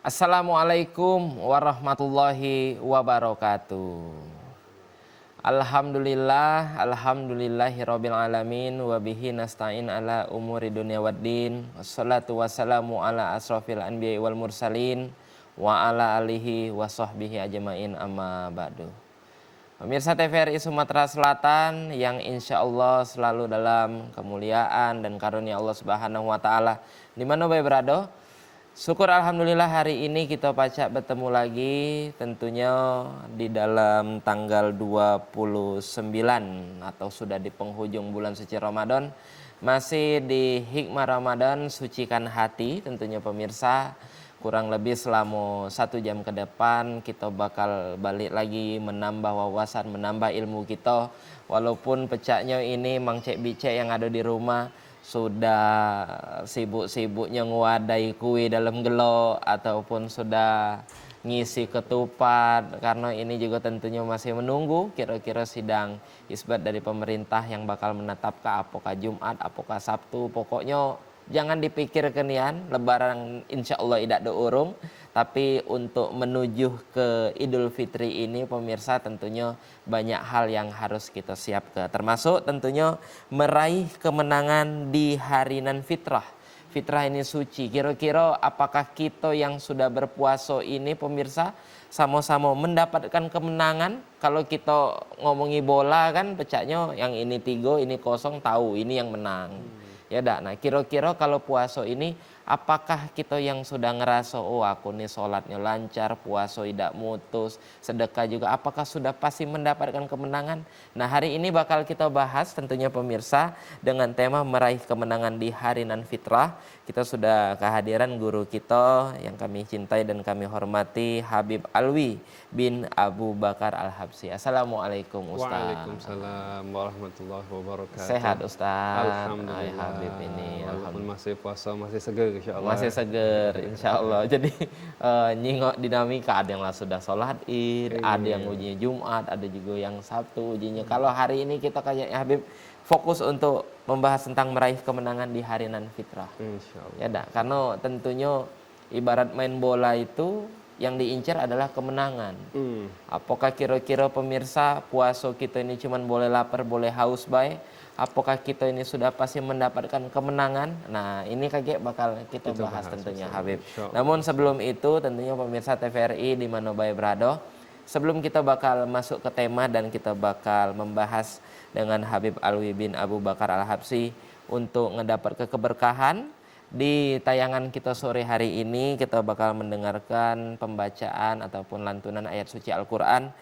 Assalamualaikum warahmatullahi wabarakatuh. Alhamdulillahirabbil alamin wa bihi nasta'in ala umuri dunya waddin. Wassalatu wassalamu ala asrofil anbiya'i wal mursalin wa ala alihi wa sahbihi ajmain amma ba'du. Pemirsa TVRI Sumatera Selatan yang insya Allah selalu dalam kemuliaan dan karunia Allah Subhanahu wa Ta'ala, di mana baik berada. Syukur alhamdulillah hari ini kita pacak bertemu lagi tentunya di dalam tanggal 29 atau sudah di penghujung bulan suci Ramadan. Masih di hikmah Ramadan, sucikan hati tentunya pemirsa. Kurang lebih selama 1 jam ke depan kita bakal balik lagi menambah wawasan, menambah ilmu kita. Walaupun pecahnya ini Mang Cek Bicek yang ada di rumah sudah sibuk-sibuknya nguadai kue dalam gelo ataupun sudah ngisi ketupat, karena ini juga tentunya masih menunggu kira-kira sidang isbat dari pemerintah yang bakal menetapkan apakah Jumat, apakah Sabtu. Pokoknya jangan dipikir kenian, lebaran insya Allah tidak ada urung. Tapi untuk menuju ke Idul Fitri ini pemirsa tentunya banyak hal yang harus kita siapkan. Termasuk tentunya meraih kemenangan di hari nan fitrah. Fitrah ini suci. Kira-kira apakah kita yang sudah berpuasa ini pemirsa sama-sama mendapatkan kemenangan? Kalau kita ngomongi bola kan pecahnya yang ini 3, ini 0, tahu ini yang menang. Ya dak. Nah kira-kira kalau puasa ini apakah kita yang sudah ngerasa oh aku nih sholatnya lancar, puasa tidak mutus, sedekah juga, apakah sudah pasti mendapatkan kemenangan? Nah hari ini bakal kita bahas tentunya pemirsa dengan tema meraih kemenangan di hari nan fitrah. Kita sudah kehadiran guru kita yang kami cintai dan kami hormati, Habib Alwi bin Abu Bakar Al-Habsyi. Assalamualaikum Ustaz. Waalaikumsalam warahmatullahi wabarakatuh. Sehat Ustaz. Alhamdulillah. Habib ini Walaupun masih puasa masih seger insyaallah. Masih seger insyaallah. Jadi nyingok dinamika, ada yang sudah sholat Id, ada yang ujinya Jumat, ada juga yang Sabtu ujinya. Kalau hari ini kita kayaknya Habib fokus untuk membahas tentang meraih kemenangan di hari nan fitrah. Insyaallah. Ya dak, karena tentunya ibarat main bola itu yang diincar adalah kemenangan. Apakah kira-kira pemirsa puasa kita ini cuman boleh lapar, boleh haus baik? Apakah kita ini sudah pasti mendapatkan kemenangan? Nah ini kakek bakal kita bahas tentunya Habib. Namun sebelum itu tentunya pemirsa TVRI di mana baik berada, sebelum kita bakal masuk ke tema dan kita bakal membahas dengan Habib Alwi bin Abu Bakar Al-Habsyi untuk mendapat keberkahan. Di tayangan kita sore hari ini kita bakal mendengarkan pembacaan ataupun lantunan ayat suci Al-Quran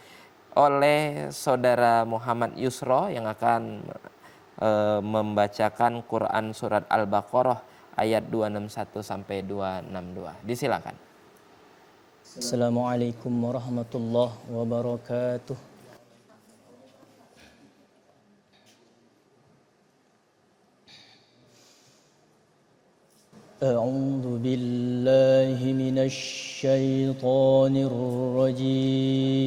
oleh saudara Muhammad Yusro yang akan membacakan Quran surat Al-Baqarah ayat 261 sampai 262. Disilakan. Assalamualaikum warahmatullahi wabarakatuh. A'udzu billahi minasy syaithanir rajim.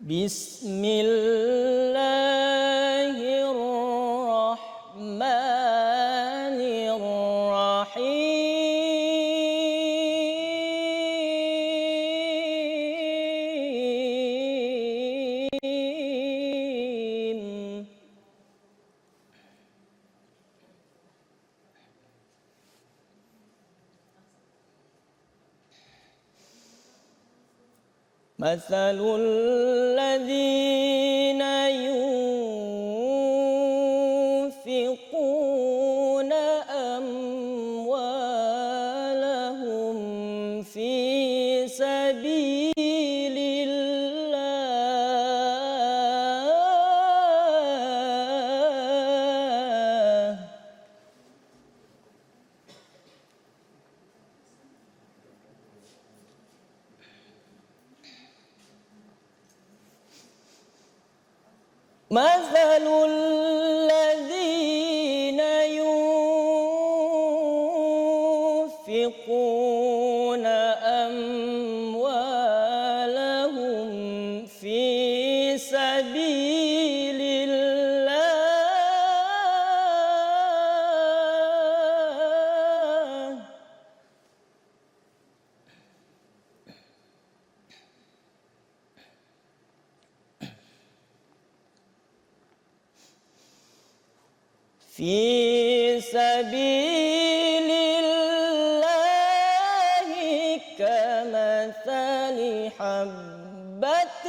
Bismillahirrahmanirrahim. مثل الذين ينفقون أموالهم في سبيل الله مثل الذين ينفقون أموالهم في سبيل الله كمثل حبة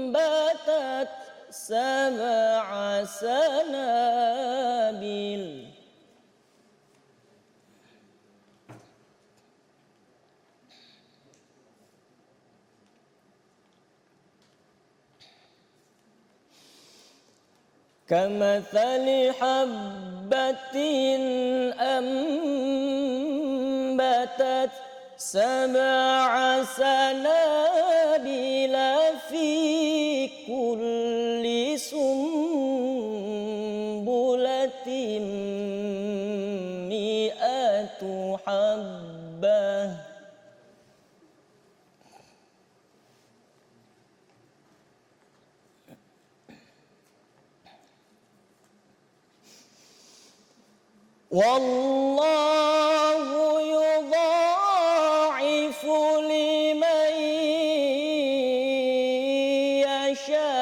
أنبتت سبع سنابل كمثل حبة أنبتت سبع سنابل في كل سنبلة مئة حبة والله يضاعف لمن يشاء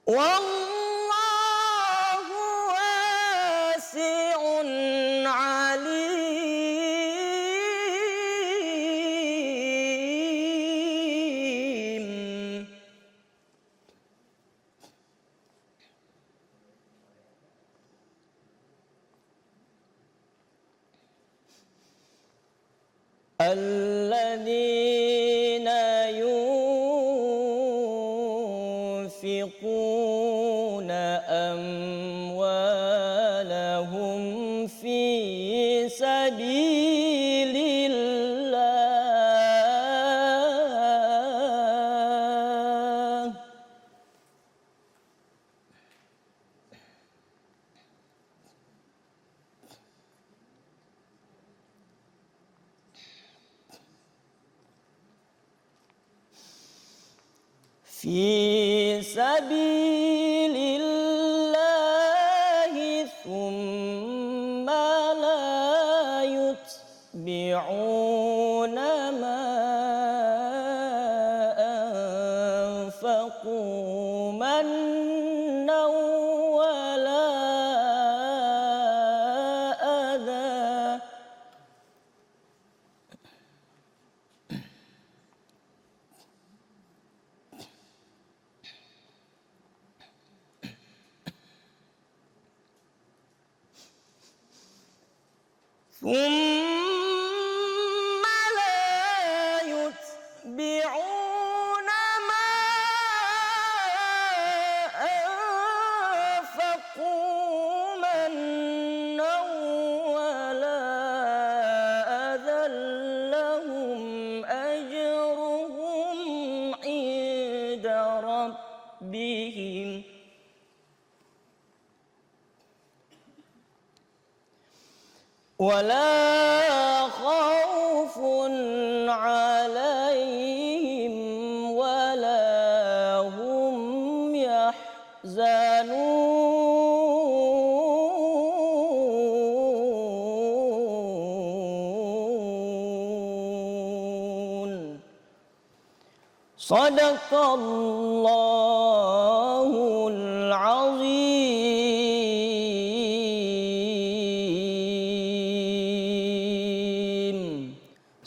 والله واسع عليم الذين ينفقون أموالهم في سبيل الله في سبيل الله ثم لا يتبعون ما أنفقوا منا ولا أذى ثم لا يتبعون ما أنفقوا منا ولا أذى لهم أجرهم عند ربهم ولا خوف عليهم ولا هم يحزنون صدق الله العظيم.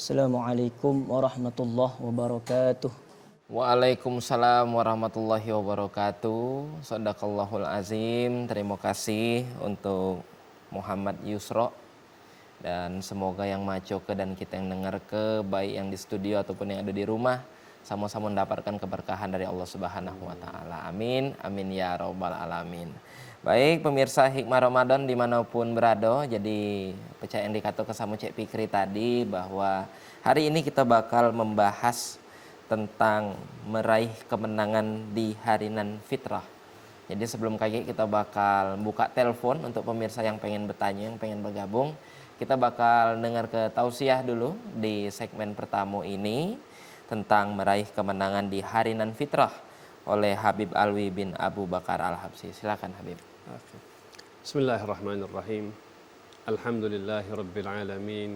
Assalamualaikum warahmatullahi wabarakatuh. Waalaikumsalam warahmatullahi wabarakatuh. Shadaqallahul azim. Terima kasih untuk Muhammad Yusro, dan semoga yang maco ke dan kita yang dengar ke, baik yang di studio ataupun yang ada di rumah, sama-sama mendapatkan keberkahan dari Allah Subhanahu wa taala. Amin. Amin ya rabbal alamin. Baik pemirsa Hikmah Ramadan dimanapun berada, jadi percaya yang dikata kesamu Cek Fikri tadi bahwa hari ini kita bakal membahas tentang meraih kemenangan di hari nan fitrah. Jadi sebelum kaget kita bakal buka telepon untuk pemirsa yang pengen bertanya, yang pengen bergabung. Kita bakal dengar ke tausiah dulu di segmen pertama ini. tentang meraih kemenangan di hari nan fitrah oleh Habib Alwi bin Abu Bakar Al-Habsyi. Silakan Habib. Bismillahirrahmanirrahim. Alhamdulillahi rabbil alamin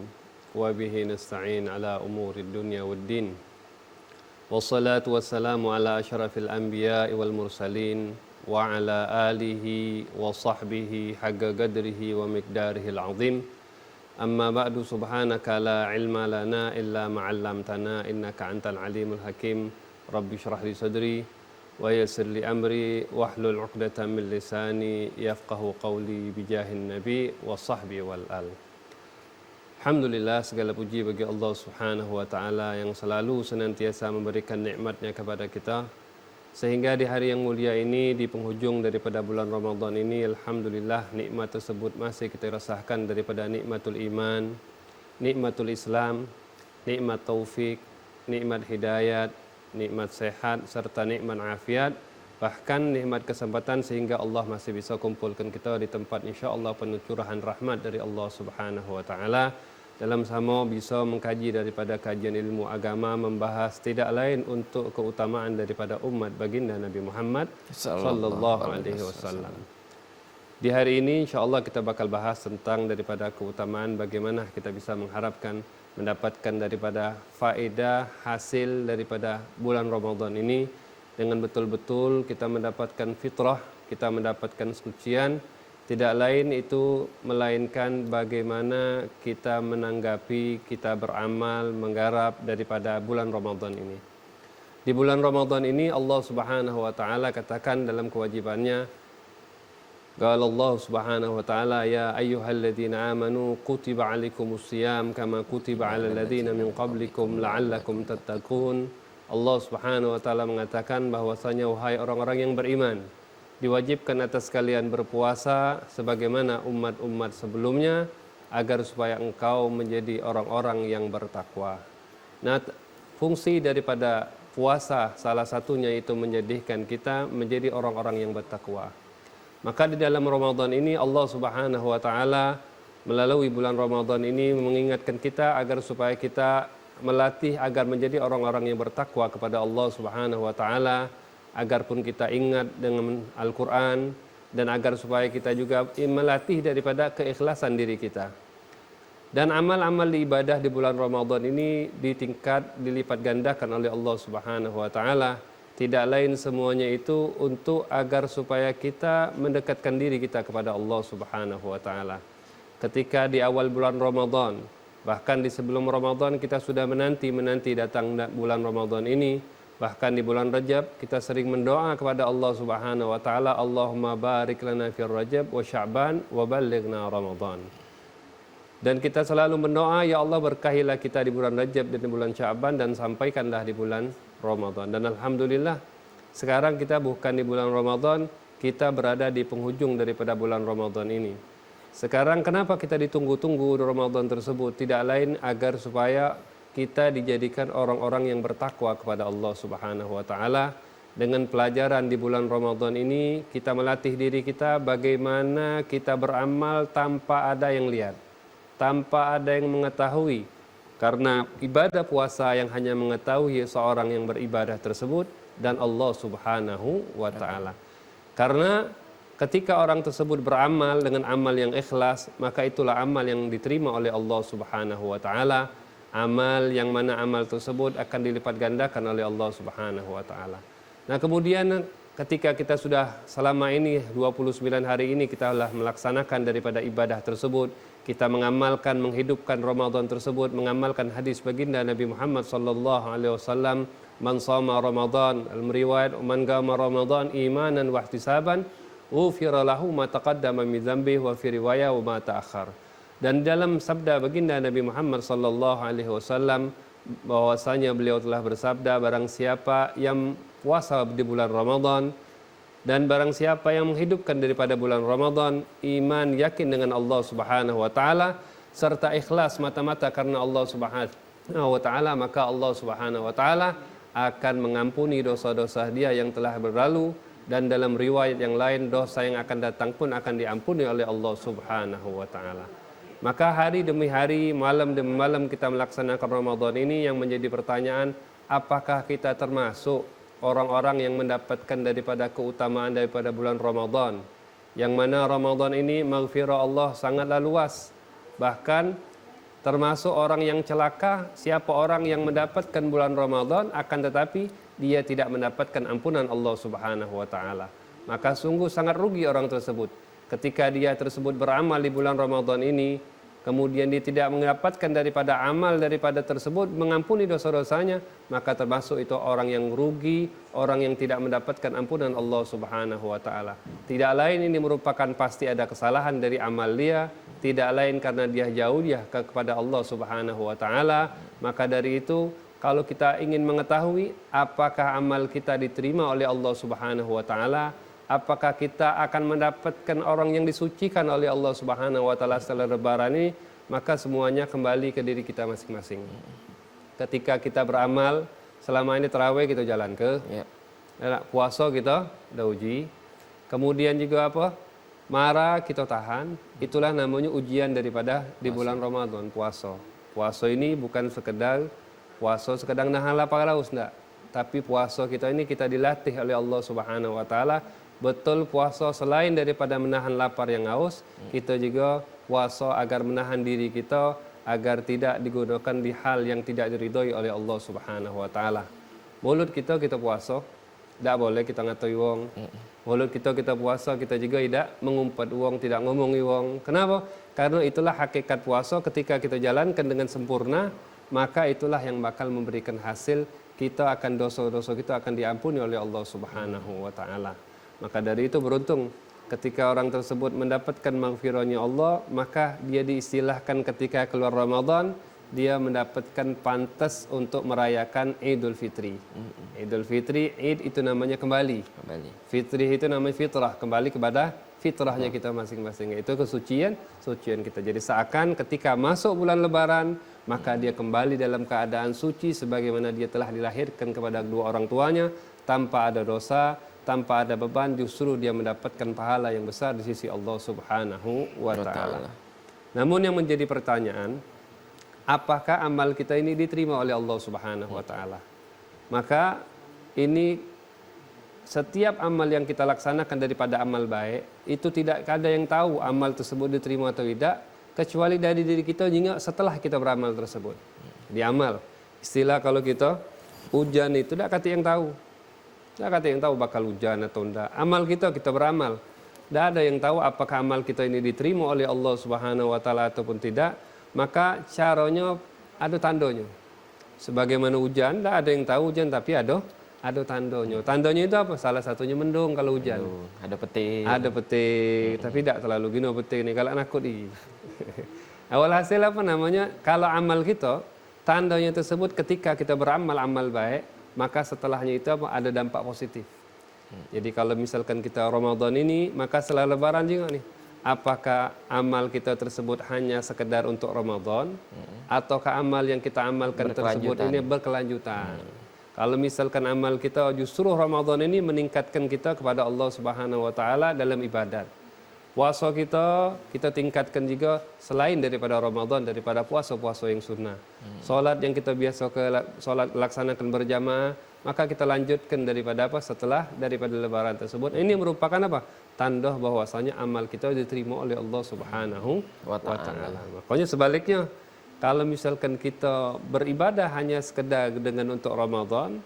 wa bihi nasta'in ala umuri dunya waddin. Wassalatu wassalamu ala asyrafil anbiya'i wal mursalin wa ala alihi wa sahbihi haqqa qadrihi wa miqdarihil azim. Amma ba'du, subhanaka la ilma lana illa ma 'allamtana innaka antal alimul hakim. Rabbi shrah li sadri wa yassir li amri wahlul 'uqdatam min lisani yafqahu qawli bijahin nabi wa sahbi wal al. Alhamdulillah, segala puji bagi Allah Subhanahu wa taala yang selalu senantiasa memberikan nikmat-Nya kepada kita, sehingga di hari yang mulia ini, di penghujung daripada bulan Ramadan ini, alhamdulillah nikmat tersebut masih kita rasakan daripada nikmatul iman, nikmatul Islam, nikmat taufik, nikmat hidayat, nikmat sehat, serta nikmat afiat, bahkan nikmat kesempatan sehingga Allah masih bisa kumpulkan kita di tempat insya-Allah penuh curahan rahmat dari Allah Subhanahu wa taala, dalam sama bisa mengkaji daripada kajian ilmu agama, membahas tidak lain untuk keutamaan daripada umat baginda Nabi Muhammad sallallahu alaihi wasallam. Di hari ini insya-Allah kita bakal bahas tentang daripada keutamaan bagaimana kita bisa mengharapkan mendapatkan daripada faedah hasil daripada bulan Ramadan ini dengan betul-betul kita mendapatkan fitrah, kita mendapatkan sucian. Tidak lain itu melainkan bagaimana kita menanggapi, kita beramal, menggarap daripada bulan Ramadan ini. Di bulan Ramadan ini Allah Subhanahu wa taala katakan dalam kewajibannya, qala Allah Subhanahu wa taala, ya ayyuhalladzina amanu kutiba alaikumus shiyam kama kutiba alal ladzina min qablikum la'allakum tattaqun. Allah Subhanahu wa taala mengatakan bahwasanya wahai orang-orang yang beriman, diwajibkan atas kalian berpuasa sebagaimana umat-umat sebelumnya agar supaya engkau menjadi orang-orang yang bertakwa. Nah, fungsi daripada puasa salah satunya itu menjadikan kita menjadi orang-orang yang bertakwa. Maka di dalam Ramadan ini Allah Subhanahu wa taala melalui bulan Ramadan ini mengingatkan kita agar supaya kita melatih agar menjadi orang-orang yang bertakwa kepada Allah Subhanahu wa taala, agar pun kita ingat dengan Al-Quran, dan agar supaya kita juga melatih daripada keikhlasan diri kita. Dan amal-amal ibadah di bulan Ramadan ini dilipat gandakan oleh Allah Subhanahu wa taala. Tidak lain semuanya itu untuk agar supaya kita mendekatkan diri kita kepada Allah Subhanahu wa taala. Ketika di awal bulan Ramadan, bahkan di sebelum Ramadan kita sudah menanti datang bulan Ramadan ini. Bahkan di bulan Rajab kita sering mendoa kepada Allah Subhanahu wa taala, Allahumma barik lana fir Rajab wa Sya'ban wa ballighna Ramadan. Dan kita selalu mendoa, ya Allah berkahilah kita di bulan Rajab dan di bulan Sya'ban dan sampaikanlah di bulan Ramadan. Dan alhamdulillah sekarang kita bukan di bulan Ramadan, kita berada di penghujung daripada bulan Ramadan ini. Sekarang kenapa kita ditunggu-tunggu Ramadan tersebut? Tidak lain agar supaya kita dijadikan orang-orang yang bertakwa kepada Allah Subhanahu wa taala. Dengan pelajaran di bulan Ramadan ini kita melatih diri kita bagaimana kita beramal tanpa ada yang lihat, tanpa ada yang mengetahui. Karena ibadah puasa yang hanya mengetahui seorang yang beribadah tersebut dan Allah Subhanahu wa taala. Karena ketika orang tersebut beramal dengan amal yang ikhlas, maka itulah amal yang diterima oleh Allah Subhanahu wa taala. Amal yang mana amal tersebut akan dilipat gandakan oleh Allah Subhanahu wa taala. Nah, kemudian ketika kita sudah selama ini 29 hari ini kita telah melaksanakan daripada ibadah tersebut, kita mengamalkan, menghidupkan Ramadan tersebut, mengamalkan hadis baginda Nabi Muhammad sallallahu alaihi wasallam, man shama Ramadan, al-riwayat man qama Ramadan imanan wa ihtisaban, ghufira lahu ma taqaddama min dzambihi wa fi riwayah wa ma ta'akhkhar. Dan dalam sabda baginda Nabi Muhammad sallallahu alaihi wasallam bahwasanya beliau telah bersabda, barang siapa yang puasa di bulan Ramadan dan barang siapa yang menghidupkan daripada bulan Ramadan, iman yakin dengan Allah Subhanahu wa taala serta ikhlas mata-mata karena Allah Subhanahu wa taala, maka Allah Subhanahu wa taala akan mengampuni dosa-dosa dia yang telah berlalu, dan dalam riwayat yang lain dosa yang akan datang pun akan diampuni oleh Allah Subhanahu wa taala. Maka hari demi hari, malam demi malam kita melaksanakan Ramadan ini, yang menjadi pertanyaan, apakah kita termasuk orang-orang yang mendapatkan daripada keutamaan daripada bulan Ramadan, yang mana Ramadan ini maghfirah Allah sangatlah luas. Bahkan termasuk orang yang celaka siapa orang yang mendapatkan bulan Ramadan akan tetapi dia tidak mendapatkan ampunan Allah Subhanahu wa taala. Maka sungguh sangat rugi orang tersebut ketika dia tersebut beramal di bulan Ramadan ini, kemudian dia tidak mendapatkan daripada amal daripada tersebut mengampuni dosa-dosanya, maka termasuk itu orang yang rugi, orang yang tidak mendapatkan ampunan Allah Subhanahu wa taala. Tidak lain ini merupakan pasti ada kesalahan dari amal dia, tidak lain karena dia jauh kepada Allah Subhanahu wa taala. Maka dari itu, kalau kita ingin mengetahui apakah amal kita diterima oleh Allah Subhanahu wa taala, apakah kita akan mendapatkan orang yang disucikan oleh Allah Subhanahu wa taala setelah lebaran ini, maka semuanya kembali ke diri kita masing-masing. Ketika kita beramal, selama ini tarawih kita jalan ke, puasa kita dah uji, kemudian juga apa? Marah kita tahan, itulah namanya ujian daripada di bulan Ramadan, puasa. Puasa ini bukan sekedar nahan lapar haus, enggak. Tapi puasa kita ini kita dilatih oleh Allah Subhanahu wa taala. Betul puasa selain daripada menahan lapar yang haus, kita juga puasa agar menahan diri kita agar tidak digunakan di hal yang tidak diridhoi oleh Allah Subhanahu wa taala. Mulut kita puasa, tidak boleh kita ngatai wong. Mulut kita puasa, kita juga tidak mengumpat wong, tidak ngomongi wong. Kenapa? Karena itulah hakikat puasa. Ketika kita jalankan dengan sempurna, maka itulah yang bakal memberikan hasil. Kita akan dosa-dosa kita akan diampuni oleh Allah Subhanahu wa taala. Maka dari itu beruntung ketika orang tersebut mendapatkan maghfirahnya Allah, maka dia diistilahkan ketika keluar Ramadan dia mendapatkan pantas untuk merayakan Idul Fitri. Idul Fitri, Id itu namanya kembali. Fitri itu namanya fitrah, kembali kepada fitrahnya kita masing-masing. Itu kesucian kita. Jadi seakan ketika masuk bulan Lebaran, maka dia kembali dalam keadaan suci sebagaimana dia telah dilahirkan kepada kedua orang tuanya tanpa ada dosa, tanpa ada beban, justru dia mendapatkan pahala yang besar di sisi Allah Subhanahu wa taala. Namun yang menjadi pertanyaan, apakah amal kita ini diterima oleh Allah Subhanahu wa taala? Maka ini setiap amal yang kita laksanakan daripada amal baik, itu tidak ada yang tahu amal tersebut diterima atau tidak, kecuali dari diri kita juga setelah kita beramal tersebut. Di amal, istilah kalau kita hujan itu tidak kata yang tahu. Tidak kata yang tahu bakal hujan atau tidak. Amal kita beramal. Tidak ada yang tahu apakah amal kita ini diterima oleh Allah Subhanahu wa taala ataupun tidak. Maka caranya ada tandanya. Sebagaimana hujan, tidak ada yang tahu hujan tapi ada tandanya. Tandanya itu apa? Salah satunya mendung kalau hujan. Ada petik. Ada petik, tapi tidak terlalu gino petik ini kalau nakut ini. Awal hasil apa namanya? Kalau amal kita, tandanya tersebut ketika kita beramal amal baik, maka setelahnya itu apa? Ada dampak positif. Jadi kalau misalkan kita Ramadan ini, maka setelah Lebaran juga nih. Apakah amal kita tersebut hanya sekedar untuk Ramadan, ataukah amal yang kita amalkan tersebut ini berkelanjutan? Kalau misalkan amal kita justru Ramadan ini meningkatkan kita kepada Allah Subhanahu wa taala dalam ibadat. Puasa kita tingkatkan juga selain daripada Ramadan, daripada puasa-puasa yang sunnah. Salat yang kita biasa laksanakan berjamaah, maka kita lanjutkan daripada apa setelah daripada lebaran tersebut. Ini merupakan apa? Tanda bahwasanya amal kita diterima oleh Allah Subhanahu wa taala. Makanya sebaliknya, kalau misalkan kita beribadah hanya sekedar dengan untuk Ramadan,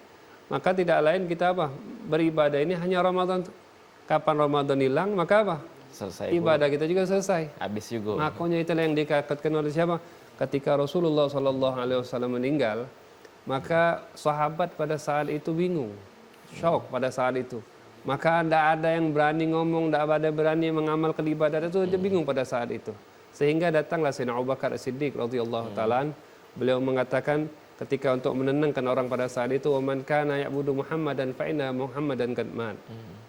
maka tidak lain kita apa? Beribadah ini hanya Ramadan. Kapan Ramadan hilang, maka apa? Selesai. Ibadah kita juga selesai. Habis juga. Makanya itulah yang dikatakan oleh siapa? Ketika Rasulullah SAW meninggal, maka sahabat pada saat itu bingung, shock pada saat itu. Maka tidak ada yang berani ngomong, tidak ada berani mengamalkan ibadah itu, dia bingung pada saat itu. Sehingga datanglah Sayyidina Abu Bakar As-Siddiq radhiyallahu ta'ala. Beliau mengatakan ketika untuk menenangkan orang pada saat itu, "Wa man kana ya'budu Muhammadan fa inna Muhammadan qad mat."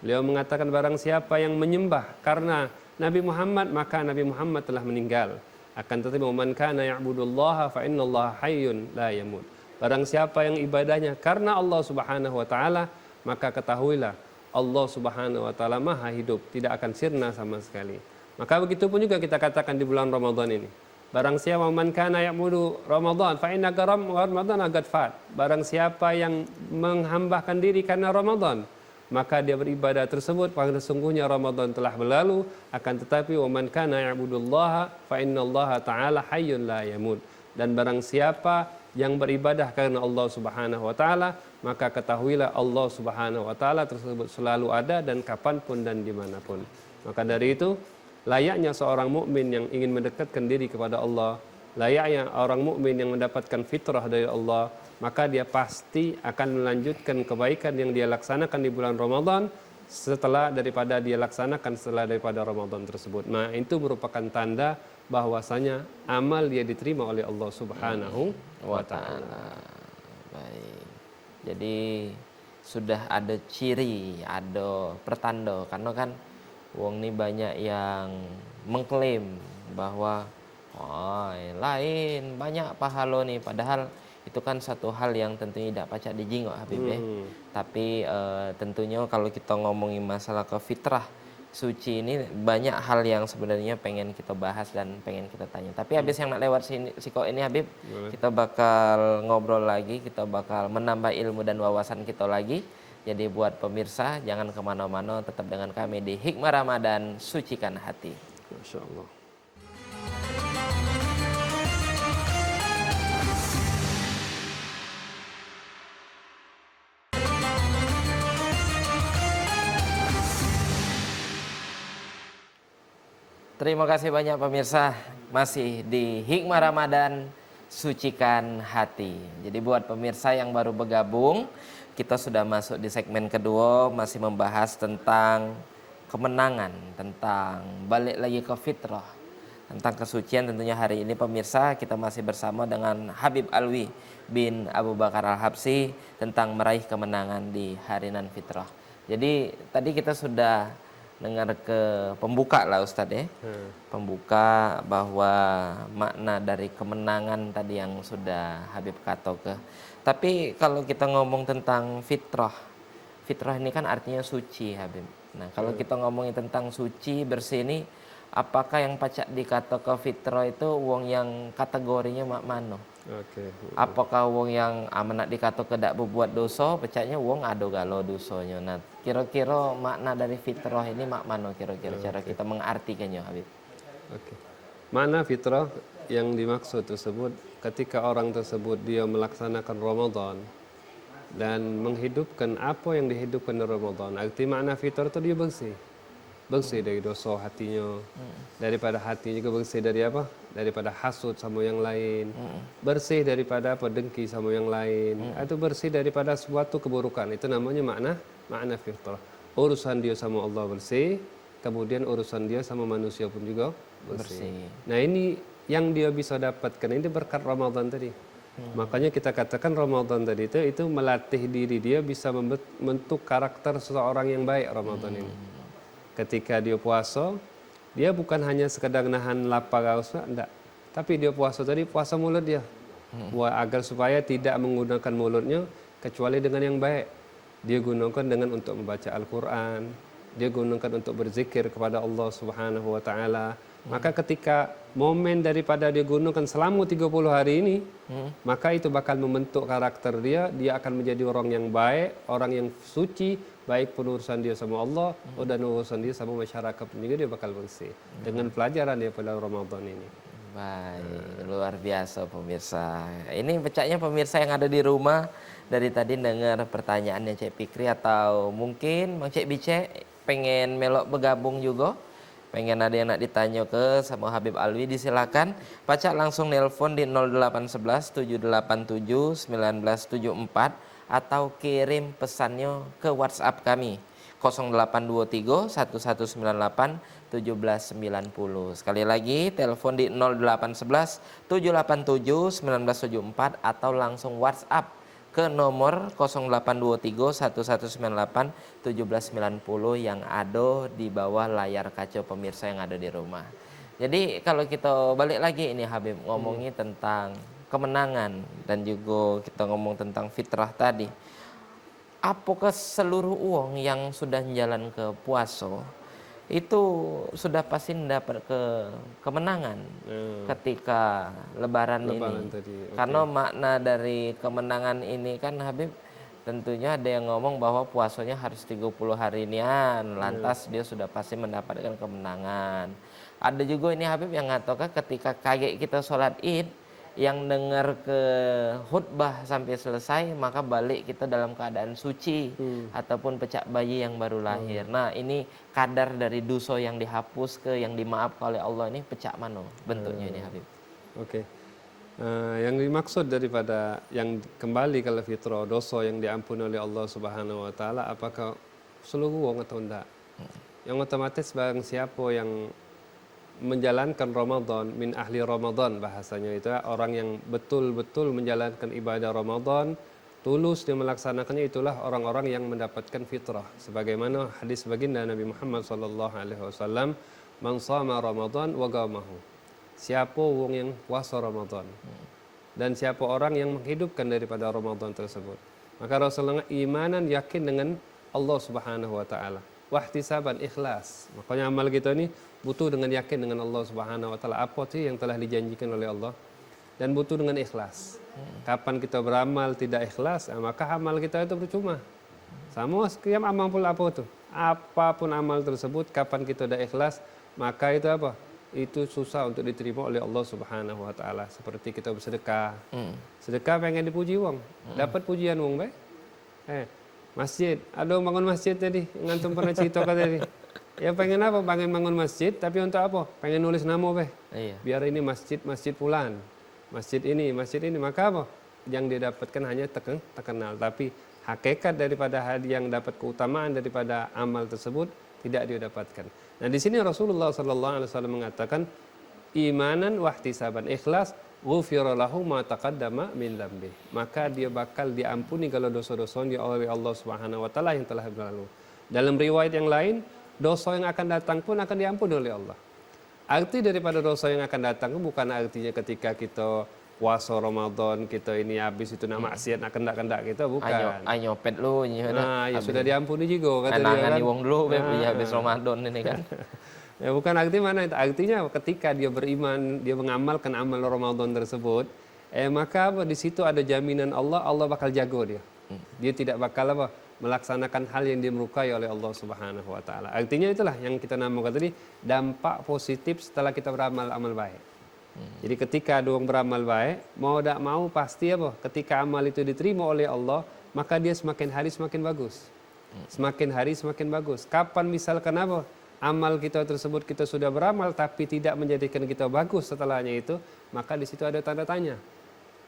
Beliau mengatakan barang siapa yang menyembah karena Nabi Muhammad, maka Nabi Muhammad telah meninggal. Akan tetapi "Wa man kana ya'budullaha fa innallaha hayyun la yamut." Barang siapa yang ibadahnya karena Allah Subhanahu wa taala, maka ketahuilah Allah Subhanahu wa taala Maha hidup, tidak akan sirna sama sekali. Maka begitu pun juga kita katakan di bulan Ramadan ini. Barang siapa man kana ya'budu Ramadan fa inna Ramadan qad fat. Barang siapa yang menghambakan diri karena Ramadan, maka dia beribadah tersebut pada sesungguhnya Ramadan telah berlalu. Akan tetapi wa man kana ya'budullaha fa innallaha ta'ala hayyun la yamut. Dan barang siapa yang beribadah karena Allah Subhanahu wa taala, maka ketahuilah Allah Subhanahu wa taala tersebut selalu ada dan kapanpun dan dimanapun. Maka dari itu, layaknya seorang mukmin yang ingin mendekatkan diri kepada Allah, layaknya orang mukmin yang mendapatkan fitrah dari Allah, maka dia pasti akan melanjutkan kebaikan yang dia laksanakan di bulan Ramadan setelah daripada Ramadan tersebut. Nah, itu merupakan tanda bahwasanya amal dia diterima oleh Allah Subhanahu wa taala. Baik. Jadi sudah ada ciri, ada pertanda, karena kan wong ini banyak yang mengklaim bahwa lain banyak pahala nih, padahal itu kan satu hal yang tentunya tidak pacak dijingok Habib ya. Tapi tentunya kalau kita ngomongin masalah ke fitrah suci ini, banyak hal yang sebenarnya pengen kita bahas dan pengen kita tanya. Tapi habis yang nak lewat sini siko ini Habib, kita bakal ngobrol lagi, kita bakal menambah ilmu dan wawasan kita lagi. Jadi buat pemirsa jangan kemana-mana, tetap dengan kami di Hikmah Ramadan, sucikan hati. Masya Allah. Terima kasih banyak pemirsa, masih di Hikmah Ramadan, sucikan hati. Jadi buat pemirsa yang baru bergabung, kita sudah masuk di segmen kedua, masih membahas tentang kemenangan, tentang balik lagi ke fitrah, tentang kesucian. Tentunya hari ini pemirsa kita masih bersama dengan Habib Alwi bin Abu Bakar Al-Habsyi tentang meraih kemenangan di hari nan fitrah. Jadi tadi kita sudah dengar ke pembuka lah Ustadz ya, pembuka bahwa makna dari kemenangan tadi yang sudah Habib katakan. Tapi kalau kita ngomong tentang fitrah, fitrah ini kan artinya suci Habib. Nah kalau kita ngomongin tentang suci, bersih ini, apakah yang pacak dikatakan fitrah itu wong yang kategorinya mak mano? Oke. Apakah wong yang amanat dikatakan tidak berbuat dosa, pecahnya wong ado galo dosanya. Nah kira-kira makna dari fitrah ini mak mano kira-kira cara kita mengartikannya Habib? Oke. Mana fitrah yang dimaksud tersebut ketika orang tersebut dia melaksanakan Ramadan dan menghidupkan apa yang dihidupkan di Ramadan. Arti makna fitrah itu dia bersih. Bersih dari dosa hatinya. Daripada hatinya juga bersih dari apa? Daripada hasud sama yang lain. Bersih daripada apa? Dengki sama yang lain. Atau bersih daripada suatu keburukan. Itu namanya makna fitrah. Urusan dia sama Allah bersih, kemudian urusan dia sama manusia pun juga bersih. Nah ini yang dia bisa dapatkan ini berkat Ramadan tadi. Makanya kita katakan Ramadan tadi itu melatih diri dia bisa membentuk karakter seseorang yang baik Ramadan ini. Ketika dia puasa, dia bukan hanya sekedar nahan lapar haus, enggak. Tapi dia puasa tadi puasa mulut dia. Agar supaya tidak menggunakan mulutnya kecuali dengan yang baik. Dia gunakan dengan untuk membaca Al-Quran, dia gunakan untuk berzikir kepada Allah Subhanahu wa taala. Maka ketika momen daripada dia gunakan selama 30 hari ini, maka itu bakal membentuk karakter dia. Dia akan menjadi orang yang baik, orang yang suci, baik pun urusan dia sama Allah dan urusan dia sama masyarakat pun juga dia bakal bersih dengan pelajaran dia pada Ramadan ini. Baik, luar biasa pemirsa. Ini pecahnya pemirsa yang ada di rumah dari tadi dengar pertanyaannya Cek Fikri, atau mungkin Bang Cek Bice pengen melok bergabung juga, pengen ada yang nak ditanya ke sama Habib Alwi, disilakan pacak langsung nelpon di 0811 787 1974 atau kirim pesannya ke WhatsApp kami 0823 1198 1790. Sekali lagi telepon di 0811 787 1974 atau langsung WhatsApp ke nomor 0823 1198 1790 yang ada di bawah layar kaca pemirsa yang ada di rumah. Jadi kalau kita balik lagi ini Habib ngomongin tentang kemenangan dan juga kita ngomong tentang fitrah tadi. Apakah seluruh uang yang sudah jalan ke puasa itu sudah pasti mendapat kemenangan ketika Lebaran ini. tadi. Karena makna dari kemenangan ini kan Habib, tentunya ada yang ngomong bahwa puasanya harus 30 hari nian, lantas dia sudah pasti mendapatkan kemenangan. Ada juga ini Habib yang ngatakan ketika kayak kita sholat Id, yang dengar ke khutbah sampai selesai maka balik kita dalam keadaan suci ataupun pecah bayi yang baru lahir. Nah ini kadar dari dosa yang dihapus ke yang dimaafkan oleh Allah ini pecah mano bentuknya ini Habib. Oke. Yang dimaksud daripada yang kembali ke fitrah dosa yang diampuni oleh Allah Subhanahu wa taala apakah seluruh wong atau enggak? Yang otomatis barang siapa yang menjalankan Ramadan min ahli Ramadan bahasanya itu orang yang betul-betul menjalankan ibadah Ramadan tulus dia melaksanakannya itulah orang-orang yang mendapatkan fitrah sebagaimana hadis baginda Nabi Muhammad sallallahu alaihi wasallam man shama Ramadan wa qamahu siapa wong yang puasa Ramadan dan siapa orang yang menghidupkan daripada Ramadan tersebut maka Rasulullah imanan yakin dengan Allah Subhanahu wa taala wahtisaban ikhlas makanya amal kita ini butuh dengan yakin dengan Allah Subhanahu wa taala apa sih yang telah dijanjikan oleh Allah dan butuh dengan ikhlas. Kapan kita beramal tidak ikhlas, maka amal kita itu percuma. Sama sekian amal pun apa itu? Apapun amal tersebut kapan kita tidak ikhlas, maka itu apa? Itu susah untuk diterima oleh Allah Subhanahu wa taala. Seperti kita bersedekah. Sedekah pengen dipuji wong, dapat pujian wong baik. Masjid, ada bangun masjid tadi, ngantum pernah cerita tadi. Ya pengen apa? Pengen bangun masjid, tapi untuk apa? Pengen nulis nama beh. Iya. Biar ini masjid fulan. Masjid ini. Maka apa? Yang dia dapatkan hanya terkenal. Tapi hakikat daripada hadiah yang dapat keutamaan daripada amal tersebut tidak dia dapatkan. Nah di sini Rasulullah SAW mengatakan imanan wahtisaban ikhlas ghufira lahu ma taqaddama min dzambi. Maka dia bakal diampuni kalau dosa-dosanya oleh Allah Subhanahu wa taala yang telah berlalu. Dalam riwayat yang lain dosa yang akan datang pun akan diampuni oleh Allah. Arti daripada dosa yang akan datang bukan artinya ketika kita puasa Ramadan kita ini habis itu nak maksiat nak kendak-kendak kita bukan. Ayo nyopet lu Nah, ya sudah diampuni juga kata dia kan. kan. Wong dulu ya habis Ramadan ini kan. Ya bukan arti mana itu. Artinya ketika dia beriman, dia mengamalkan amal Ramadan tersebut, maka apa di situ ada jaminan Allah bakal jago dia. Dia tidak bakal apa melaksanakan hal yang dimurkai oleh Allah Subhanahu wa taala. Artinya itulah yang kita namakan tadi dampak positif setelah kita beramal amal baik. Jadi ketika ada orang beramal baik, mau tak mau pasti apa? Ketika amal itu diterima oleh Allah, maka dia semakin hari semakin bagus. Semakin hari semakin bagus. Kapan misalkan apa? Amal kita tersebut kita sudah beramal tapi tidak menjadikan kita bagus setelahnya itu, maka di situ ada tanda tanya.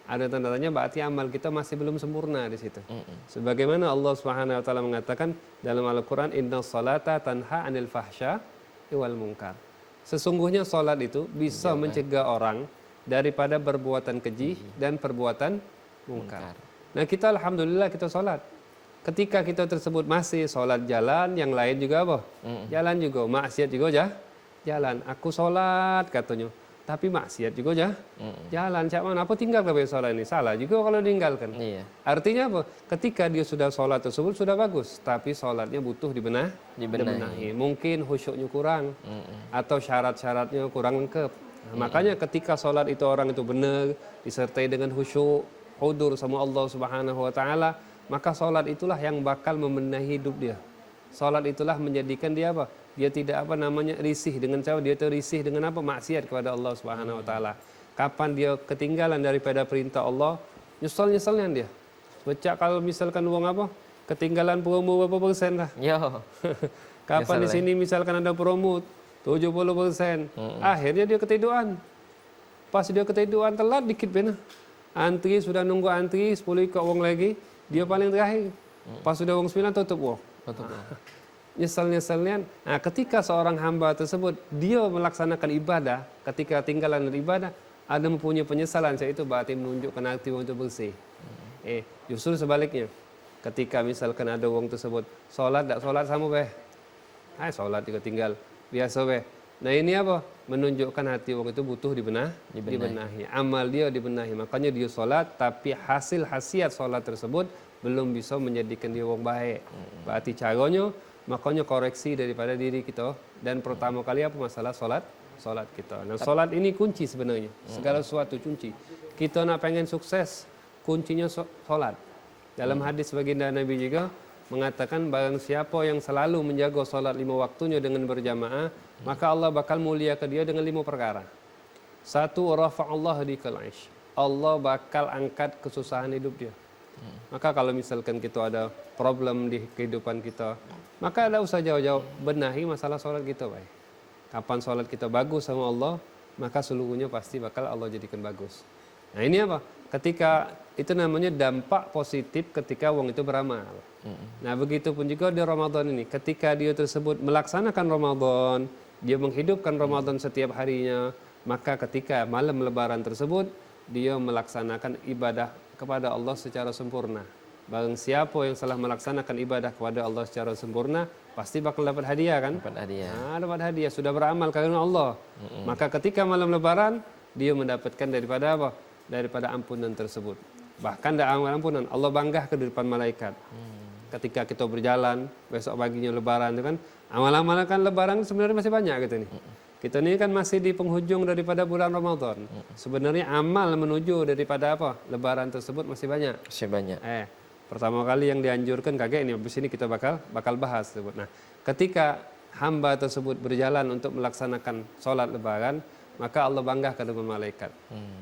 Ada tanda tanya berarti amal kita masih belum sempurna di situ. Sebagaimana Allah Subhanahu wa taala mengatakan dalam Al-Qur'an innas salata tanha 'anil fahsya wal munkar. Sesungguhnya salat itu bisa mencegah orang daripada perbuatan keji dan perbuatan munkar. Nah, kita alhamdulillah kita salat. Ketika kita tersebut masih salat jalan, yang lain juga apa? Jalan juga, maksiat juga jalan. Aku salat katanya. Tapi maksiat juga jalan. Cak mana? Apa tinggal ke sholat ini? Salah juga kalau ditinggalkan. Iya. Artinya apa? Ketika dia sudah sholat tersebut sudah bagus, tapi sholatnya butuh dibenahi. Mungkin khusyuknya kurang, atau syarat-syaratnya kurang lengkap. Nah, makanya ketika sholat itu orang itu benar, disertai dengan khusyuk, hudur sama Allah Subhanahu wa taala, maka sholat itulah yang bakal membenahi hidup dia. Sholat itulah menjadikan dia apa? Dia tidak risih dengan cara dia terrisih dengan apa? Maksiat kepada Allah Subhanahu wa taala. Kapan dia ketinggalan daripada perintah Allah, nyesel-nyeselnya dia. Becak kalau misalkan uang apa? Ketinggalan promo berapa persen lah. Yo. Kapan di sini misalkan ada promo 70%. Akhirnya dia ketiduran. Pas dia ketiduran telat dikit benar. Antri sudah nunggu antri 10 ikut uang lagi, dia paling terakhir. Pas sudah uang 9 tutup uang. Nyesel-nyeselnya. Nah, ketika seorang hamba tersebut dia melaksanakan ibadah, ketika tinggalan dari ibadah, ada mempunyai penyesalan, yaitu berarti menunjukkan hati orang itu bersih. Justru sebaliknya, ketika misalkan ada orang tersebut sholat, tak sholat sama beh, sholat juga tinggal biasa beh. Nah ini apa? Menunjukkan hati orang itu butuh dibenahi. Amal dia dibenahi. Makanya dia sholat, tapi hasil khasiat sholat tersebut belum bisa menjadikan dia orang baik. Berarti caranya makanya koreksi daripada diri kita. Dan pertama kali apa masalah solat kita. Nah, solat ini kunci sebenarnya. Segala sesuatu kunci. Kita nak pengen sukses, kuncinya solat. Dalam hadis baginda Nabi juga mengatakan barang siapa yang selalu menjaga solat 5 waktunya dengan berjamaah, maka Allah bakal mulia ke dia dengan 5 perkara. 1, rafa'allahu dikal aish. Allah bakal angkat kesusahan hidup dia. Maka kalau misalkan kita ada problem di kehidupan kita, maka tidak usah jauh-jauh, benahi masalah solat kita baik. Kapan solat kita bagus sama Allah, maka seluruhnya pasti bakal Allah jadikan bagus. Nah ini apa? Ketika itu namanya dampak positif ketika wong itu beramal. Nah begitu pun juga di Ramadan ini, ketika dia tersebut melaksanakan Ramadan, dia menghidupkan Ramadan setiap harinya, maka ketika malam lebaran tersebut, dia melaksanakan ibadah kepada Allah secara sempurna. Barang siapa yang telah melaksanakan ibadah kepada Allah secara sempurna, pasti bakal dapat hadiah kan? Dapat hadiah. Nah, dapat hadiah, sudah beramal karena Allah. Maka ketika malam lebaran, dia mendapatkan daripada apa? Daripada ampunan tersebut. Bahkan ada ampunan, Allah bangga ke depan malaikat. Ketika kita berjalan, besok paginya lebaran itu kan, amal-amal kan lebaran sebenarnya masih banyak gitu nih. Kita ini kan masih di penghujung daripada bulan Ramadan. Sebenarnya amal menuju daripada apa? Lebaran tersebut masih banyak. Masih banyak. Pertama kali yang dianjurkan kakek ini, habis ini kita bakal bahas tersebut. Nah, ketika hamba tersebut berjalan untuk melaksanakan sholat lebaran, maka Allah bangga kepada malaikat.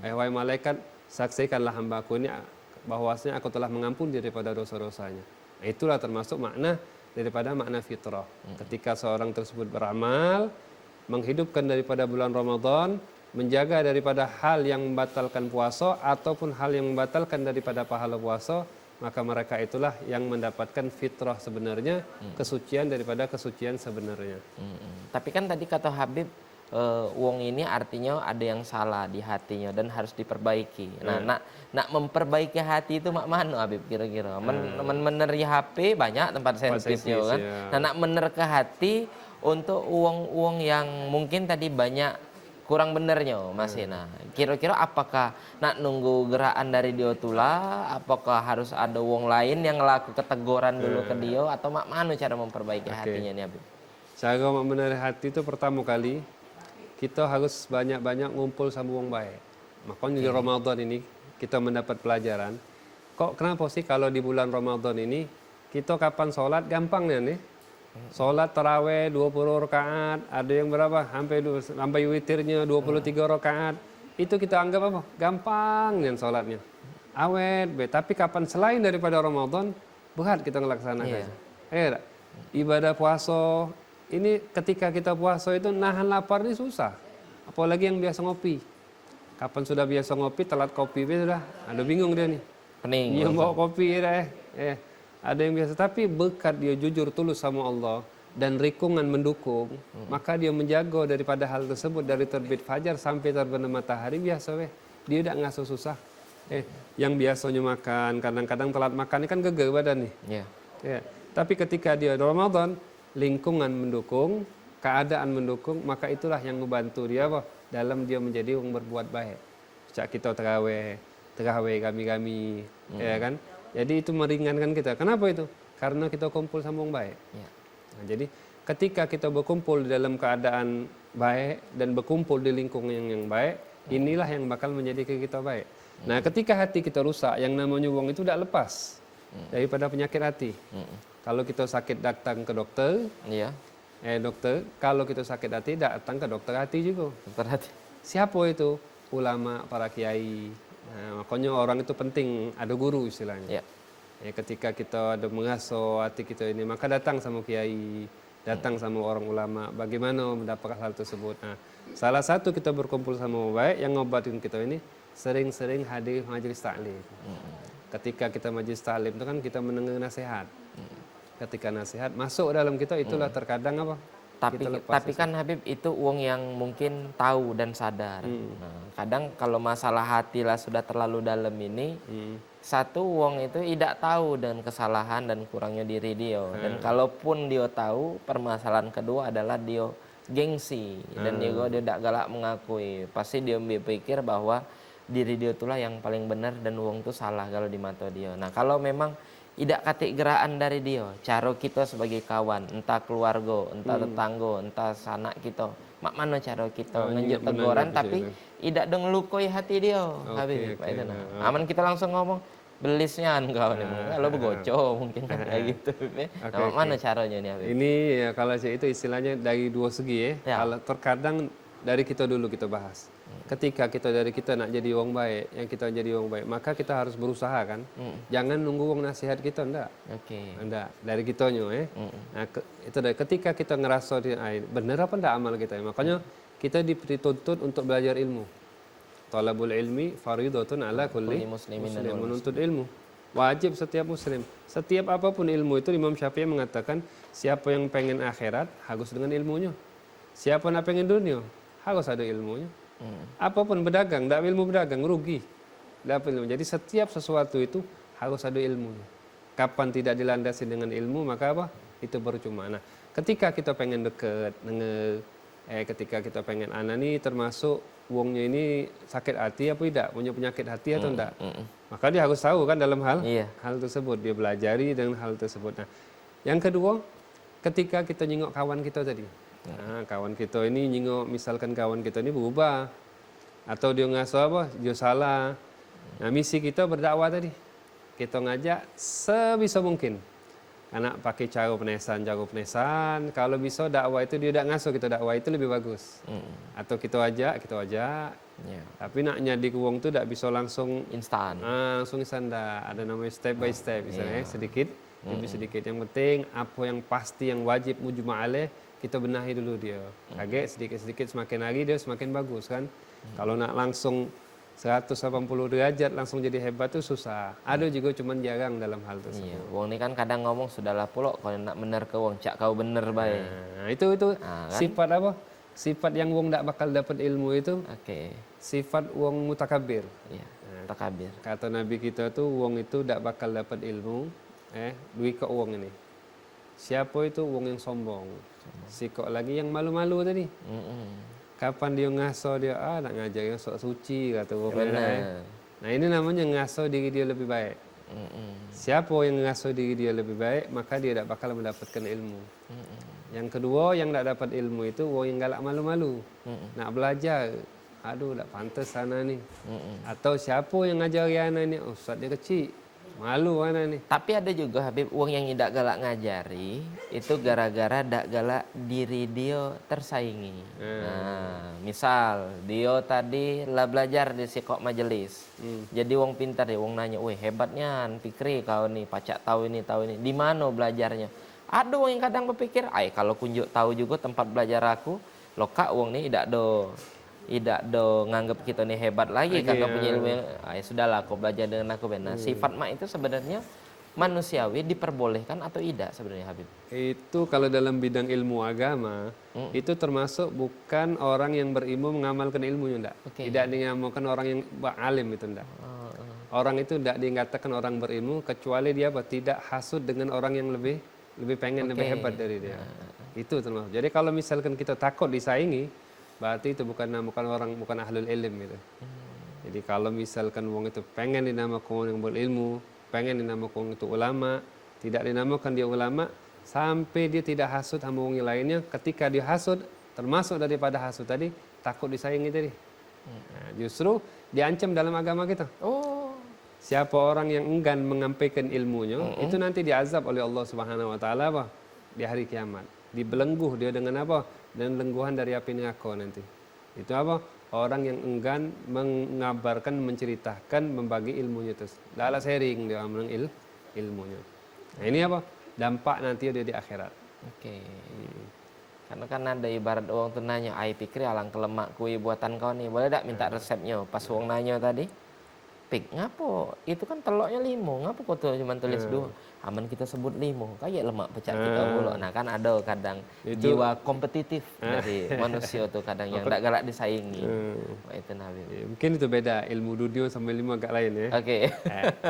Wahai malaikat, saksikanlah hambaku ini bahwasanya aku telah mengampuni daripada dosa-dosanya. Nah, itulah termasuk makna daripada makna fitrah. Ketika seorang tersebut beramal, menghidupkan daripada bulan Ramadan, menjaga daripada hal yang membatalkan puasa ataupun hal yang membatalkan daripada pahala puasa, maka mereka itulah yang mendapatkan fitrah sebenarnya, kesucian daripada kesucian sebenarnya. Tapi kan tadi kata Habib, wong ini artinya ada yang salah di hatinya dan harus diperbaiki. Nah, nak memperbaiki hati itu mak mana Habib kira-kira? Meneri HP banyak tempat sensitifnya kan. Nah, nak mener ke hati untuk uang-uang yang mungkin tadi banyak kurang benernya masih. Nah, kira-kira apakah nak nunggu gerakan dari dia tula, apakah harus ada uang lain yang ngelaku keteguran dulu ke dia, atau mak mana cara memperbaiki hatinya nih Habib? Cara membenahi hati itu pertama kali kita harus banyak-banyak ngumpul sama wong baik. Makanya di Ramadan ini kita mendapat pelajaran. Kenapa sih kalau di bulan Ramadan ini kita kapan sholat gampang nih? Sholat taraweh 20 rakaat, ada yang berapa? Sampai witirnya 23 rakaat. Itu kita anggap apa? Gampang nih sholatnya. Awet, tapi kapan selain daripada Ramadan, berat kita ngelaksanakan. Ibadah puasa, ini ketika kita puasa itu nahan lapar ini susah. Apalagi yang biasa ngopi. Kapan sudah biasa ngopi, telat kopi sudah, ada bingung dia nih. Pening. Dia bawa kopi ada yang biasa, tapi berkat dia jujur tulus sama Allah dan lingkungan mendukung, maka dia menjaga daripada hal tersebut dari terbit fajar sampai terbenam matahari biasa Dia tidak ngasuh susah. Yang biasanya makan, kadang-kadang telat makan ini kan geger badan nih. Tapi ketika dia Ramadan, lingkungan mendukung, keadaan mendukung, maka itulah yang membantu dia dalam dia menjadi orang berbuat baik. Sejak kita terawih kami, ya kan? Jadi itu meringankan kita. Kenapa itu? Karena kita kumpul sama orang baik. Nah, jadi ketika kita berkumpul di dalam keadaan baik dan berkumpul di lingkungan yang baik, inilah yang bakal menjadikan kita baik. Nah, ketika hati kita rusak, yang namanya wong itu tidak lepas daripada penyakit hati. Kalau kita sakit datang ke dokter, dokter, kalau kita sakit hati datang ke dokter hati juga. Dokter hati. Siapa itu? Ulama, para kiai. Nah, makanya orang itu penting ada guru istilahnya. Ketika kita ada mengasuh hati kita ini, maka datang sama kiai, datang sama orang ulama. Bagaimana mendapatkan hal tersebut? Nah, salah satu kita berkumpul sama baik yang ngobatin kita ini sering-sering hadir majelis taklim. Ketika kita majelis taklim itu kan kita mendengar nasihat. Ketika nasihat masuk dalam kita, itulah terkadang apa? Tapi kan Habib itu uang yang mungkin tahu dan sadar. Nah, kadang kalau masalah hati lah sudah terlalu dalam ini, satu uang itu tidak tahu dengan kesalahan dan kurangnya diri dia. Dan kalaupun dia tahu, permasalahan kedua adalah dia gengsi dan juga dia tidak galak mengakui. Pasti dia berpikir bahwa diri dia itulah yang paling benar dan uang itu salah kalau di mata dia. Nah, kalau memang Tidak katik geraan dari dia. Cara kita sebagai kawan, entah keluarga, entah tetangga, entah sanak kita. Mak mana cara kita ngenjuk ingat teguran menanggapi tapi itu. tidak dong ngelukoi hati dia. Oke, Habib, oke. itu nah. Aman kita langsung ngomong belisnya engkau nih. Kalau begoco mungkin kan kayak gitu. Nah, Oke, mak oke. mana caranya nih Habib? Ini ya kalau saya itu istilahnya dari dua segi ya. Ya. Kalau terkadang dari kita dulu kita bahas. Ketika kita dari kita nak jadi orang baik, yang kita jadi orang baik, maka kita harus berusaha kan. Jangan nunggu orang nasihat kita, enggak. Oke. Enggak, dari kitanya ya. Nah, itu dari ketika kita ngerasa benar apa enggak amal kita. Makanya kita dituntut untuk belajar ilmu. Talabul ilmi fardhatun ala kulli Kulli muslimin dan muslim wal menuntut ilmu. Wajib setiap muslim. Setiap apapun ilmu itu Imam Syafi'i mengatakan siapa yang pengen akhirat harus dengan ilmunya. Siapa yang pengen dunia harus ada ilmunya. Apapun berdagang, tidak ilmu berdagang rugi. Dapat ilmu. Jadi setiap sesuatu itu harus ada ilmunya. Kapan tidak dilandasi dengan ilmu maka apa? Itu percuma. Nah, ketika kita pengen deket, ketika kita pengen anak nih termasuk wongnya ini sakit hati apa tidak, punya penyakit hati atau enggak. Maka dia harus tahu kan dalam hal tersebut, dia belajari dengan hal tersebut. Nah, yang kedua, ketika kita nyingok kawan kita tadi. Nah, kawan kita ini nyingok, misalkan kawan kita ini berubah atau dia ngasuh apa, dia salah. Nah, misi kita berdakwah tadi. Kita ngajak sebisa mungkin. Karena pakai cara penesan. Kalau bisa dakwah itu dia tidak ngasuh, kita dakwah itu lebih bagus. Atau kita ajak. Ya. Tapi naknya di wong itu tidak bisa langsung Instan. langsung sanda. Ada namanya step by step, misalnya sedikit demi sedikit. Yang penting apa yang pasti yang wajib mujma' alaih kita benahi dulu dia. Kaget sedikit-sedikit semakin hari dia semakin bagus kan. Kalau nak langsung 180 derajat langsung jadi hebat itu susah. Ada juga cuman jarang dalam hal tersebut. Iya, wong ini kan kadang ngomong sudahlah pulok kalau nak bener ke wong cak kau bener baik. Nah, itu kan? sifat apa? Sifat yang wong tidak bakal dapat ilmu itu Oke. sifat wong mutakabir. Iya, takabir. Kata Nabi kita tuh wong itu tidak bakal dapat ilmu duit ke wong ini. Siapa itu wong yang sombong. Sikok lagi yang malu-malu tadi. Kapan dia ngaso dia nak ngajar yang sok suci kata wong. Benar. Nah, ini namanya ngaso diri dia lebih baik. Siapa yang ngaso diri dia lebih baik, maka dia tidak bakal mendapatkan ilmu. Yang kedua, yang tidak dapat ilmu itu wong yang galak malu-malu. Nak belajar, aduh tak pantas sana nih. Atau siapa yang ngajari anak ini, ustaz dia kecil. Malu anak nih. Tapi ada juga Habib wong yang tidak galak ngajari itu gara-gara tidak galak diri dia tersaingi. Nah, misal dia tadi lah belajar di sikok majelis. Jadi wong pintar ya, wong nanya, "Wih, hebatnya Fikri kau nih, pacak tahu ini. Di mana belajarnya?" Ada wong yang kadang berpikir, kalau kunjuk tahu juga tempat belajar aku, lo kak wong nih tidak do nganggap kita nih hebat lagi karena punya ilmu yang sudahlah aku belajar dengan aku benar. Sifat mak itu sebenarnya manusiawi diperbolehkan atau tidak sebenarnya Habib? Itu kalau dalam bidang ilmu agama itu termasuk bukan orang yang berilmu mengamalkan ilmunya enggak. Tidak dinamakan orang yang alim itu enggak. Orang itu tidak dikatakan orang berilmu kecuali dia tidak hasud dengan orang yang lebih pengen lebih hebat dari dia. Itu termasuk. Jadi kalau misalkan kita takut disaingi berarti itu bukan ahlul ilm itu. Jadi kalau misalkan wong itu pengen dinamakan yang berilmu, pengen dinamakan itu ulama, tidak dinamakan dia ulama sampai dia tidak hasud sama wong lainnya. Ketika dia hasud, termasuk daripada hasud tadi takut disaingi tadi. Nah, justru diancam dalam agama kita. Siapa orang yang enggan menyampaikan ilmunya, itu nanti diazab oleh Allah Subhanahu wa taala di hari kiamat. Dibelenggu dia dengan apa? Dan lengguhan dari api neraka nanti. Itu apa? Orang yang enggan mengabarkan, menceritakan, membagi ilmunya terus. Lala sharing dia menang ilmunya. Nah, ini apa? Dampak nanti dia di akhirat. Oke. Karena kan ada ibarat orang tuh nanya, Fikri alang kelemak kue buatan kau nih, boleh tak minta resepnya? Pas orang nanya tadi, Pik, ngapo? Itu kan teloknya 5, ngapo kau tuh cuma tulis 2? Aman kita sebut 5, kayak lemak pecah kita mulu. Nah kan ada kadang jiwa kompetitif dari manusia tuh kadang yang tak galak disaingi. Itu Nabi. Ya, mungkin itu beda ilmu dunia sama ilmu agak lain ya. Oke.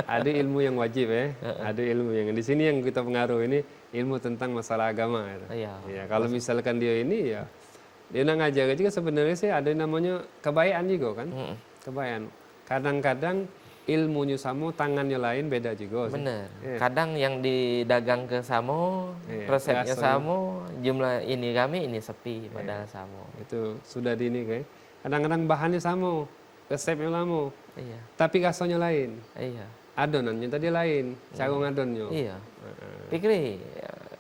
Ada ilmu yang wajib ya, ada ilmu yang di sini yang kita pengaruh ini ilmu tentang masalah agama. Iya. Ya, kalau misalkan dia ini ya dia nak ngajar juga sebenarnya sih ada namanya kebaikan juga kan. Kebaikan. Kadang-kadang ilmunya sama, tangannya lain beda juga sih. Bener. Iya. Kadang yang didagang ke samo, Iya, resepnya biasanya. samo, jumlah ini kami ini sepi padahal samo. Itu sudah di ini kayak. Kadang-kadang bahannya sama, resepnya lama, Iya, tapi rasanya lain. iya, Adonannya tadi lain, cara ngadonnya. iya. Pikri,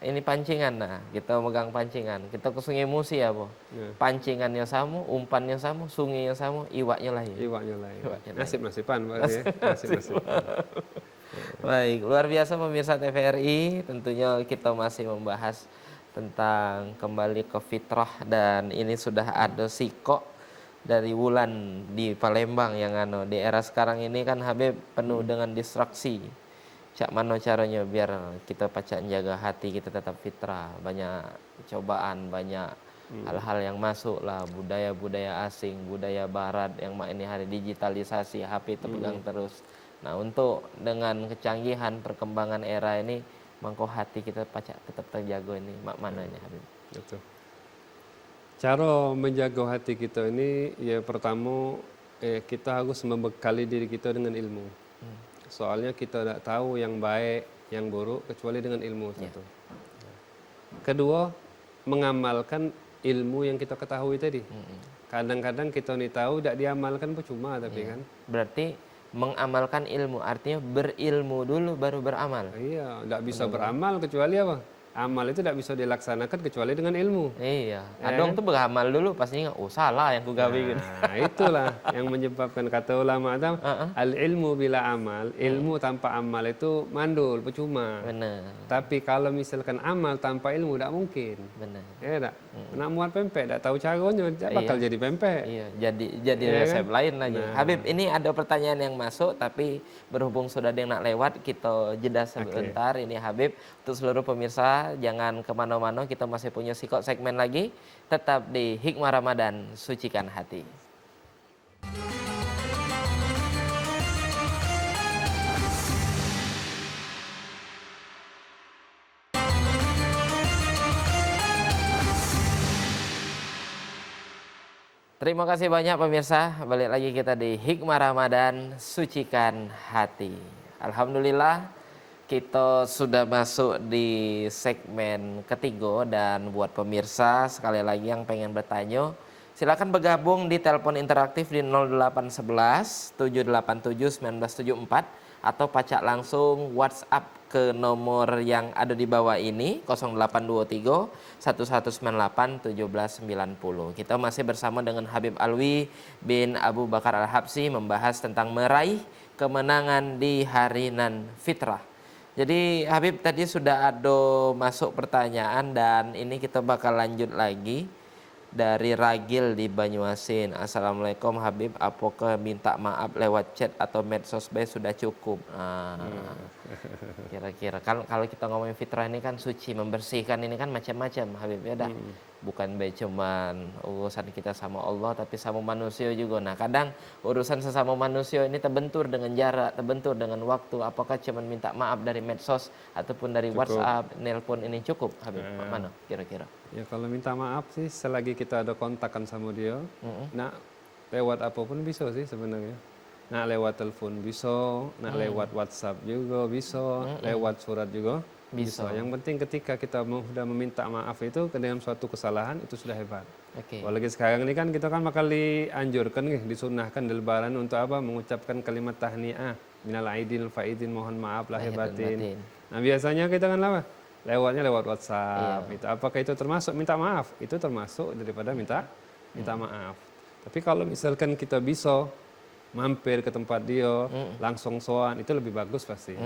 ini pancingan nah, kita megang pancingan, kita ke Sungai Musi ya, Bu. Iya. Pancingannya sama, umpannya sama, sungainya sama, iwaknya lain. Iwaknya lain. Iwaknya lain. Nasib-nasiban berarti ya. Nasib-nasiban. Baik, luar biasa pemirsa TVRI, tentunya kita masih membahas tentang kembali ke fitrah dan ini sudah ada Siko dari Wulan di Palembang yang di era sekarang ini kan Habib penuh dengan distraksi. Cak mano caranya biar kita pacak jaga hati kita tetap fitrah, banyak cobaan, banyak hal-hal yang masuk lah, budaya-budaya asing, budaya barat yang ini hari digitalisasi, HP terpegang terus. Nah, untuk dengan kecanggihan perkembangan era ini, mangko hati kita pacak tetap terjaga ini, mak mananya Habib. Betul. Cara menjaga hati kita ini ya pertama kita harus membekali diri kita dengan ilmu. Soalnya kita tidak tahu yang baik, yang buruk kecuali dengan ilmu satu. Kedua, mengamalkan ilmu yang kita ketahui tadi. Kadang-kadang kita nih tahu tidak diamalkan percuma tapi kan. Berarti mengamalkan ilmu artinya berilmu dulu baru beramal. Iya, tidak bisa beramal kecuali apa? Amal itu tidak bisa dilaksanakan kecuali dengan ilmu. Iya, adong tuh beramal dulu pasti ingat, oh salah yang kugawe gitu. Nah, itulah yang menyebabkan kata ulama itu al ilmu bila amal, ilmu tanpa amal itu mandul, percuma. Benar, Tapi kalau misalkan amal tanpa ilmu tidak mungkin. benar. Ya tak? Nak muat pempek, tidak tahu caranya, tidak bakal jadi pempek. Iya, jadi resep lain lagi. Habib, ini ada pertanyaan yang masuk tapi berhubung sudah ada yang nak lewat, kita jeda sebentar. Ini Habib, untuk seluruh pemirsa jangan kemana-mana, kita masih punya sikot segmen lagi. Tetap di Hikmah Ramadan, sucikan hati. Terima kasih banyak pemirsa, balik lagi kita di Hikmah Ramadan, sucikan hati. Alhamdulillah kita sudah masuk di segmen ketiga dan buat pemirsa sekali lagi yang pengen bertanya, silakan bergabung di telepon interaktif di 0811 787 1974 atau pacak langsung WhatsApp ke nomor yang ada di bawah ini 0823 1198 1790. Kita masih bersama dengan Habib Alwi bin Abu Bakar Al-Habsyi membahas tentang meraih kemenangan di hari nan fitrah. Jadi Habib tadi sudah ada masuk pertanyaan dan ini kita bakal lanjut lagi dari Ragil di Banyuasin. Assalamualaikum Habib, apakah minta maaf lewat chat atau medsos sudah cukup? Kira-kira kan kalau kita ngomongin fitrah ini kan suci, membersihkan ini kan macam-macam Habib ya dah. Bukan cuman urusan kita sama Allah tapi sama manusia juga. Nah, kadang urusan sesama manusia ini terbentur dengan jarak, terbentur dengan waktu. Apakah cuman minta maaf dari medsos ataupun dari WhatsApp, nelpon ini cukup Habib? Mana kira-kira? Ya kalau minta maaf sih selagi kita ada kontakkan sama dia, nah lewat apapun bisa sih sebenarnya. Nah lewat telepon bisa, nah lewat WhatsApp juga bisa, lewat surat juga bisa. Yang penting ketika kita sudah meminta maaf itu dengan suatu kesalahan itu sudah hebat. Oke. Apalagi sekarang ini kan kita kan bakal dianjurkan nih, disunahkan di lebaran untuk apa? Mengucapkan kalimat tahniah, minal aidin faidin, mohon maaf lahir batin. Nah biasanya kita kan apa? Lewatnya lewat WhatsApp. Itu apakah itu termasuk minta maaf? Itu termasuk daripada minta maaf. Tapi kalau misalkan kita bisa mampir ke tempat dia, langsung soan, itu lebih bagus pasti.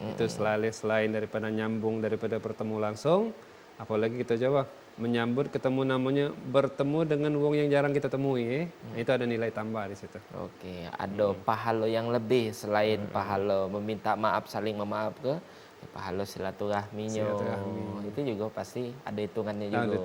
Itu selain daripada nyambung, daripada bertemu langsung, apalagi kita coba menyambut ketemu namanya bertemu dengan wong yang jarang kita temui, itu ada nilai tambah di situ. Oke, ada pahala yang lebih selain pahala meminta maaf, saling memaaf ke pahala silaturahminya. Itu juga pasti ada hitungannya juga. Ada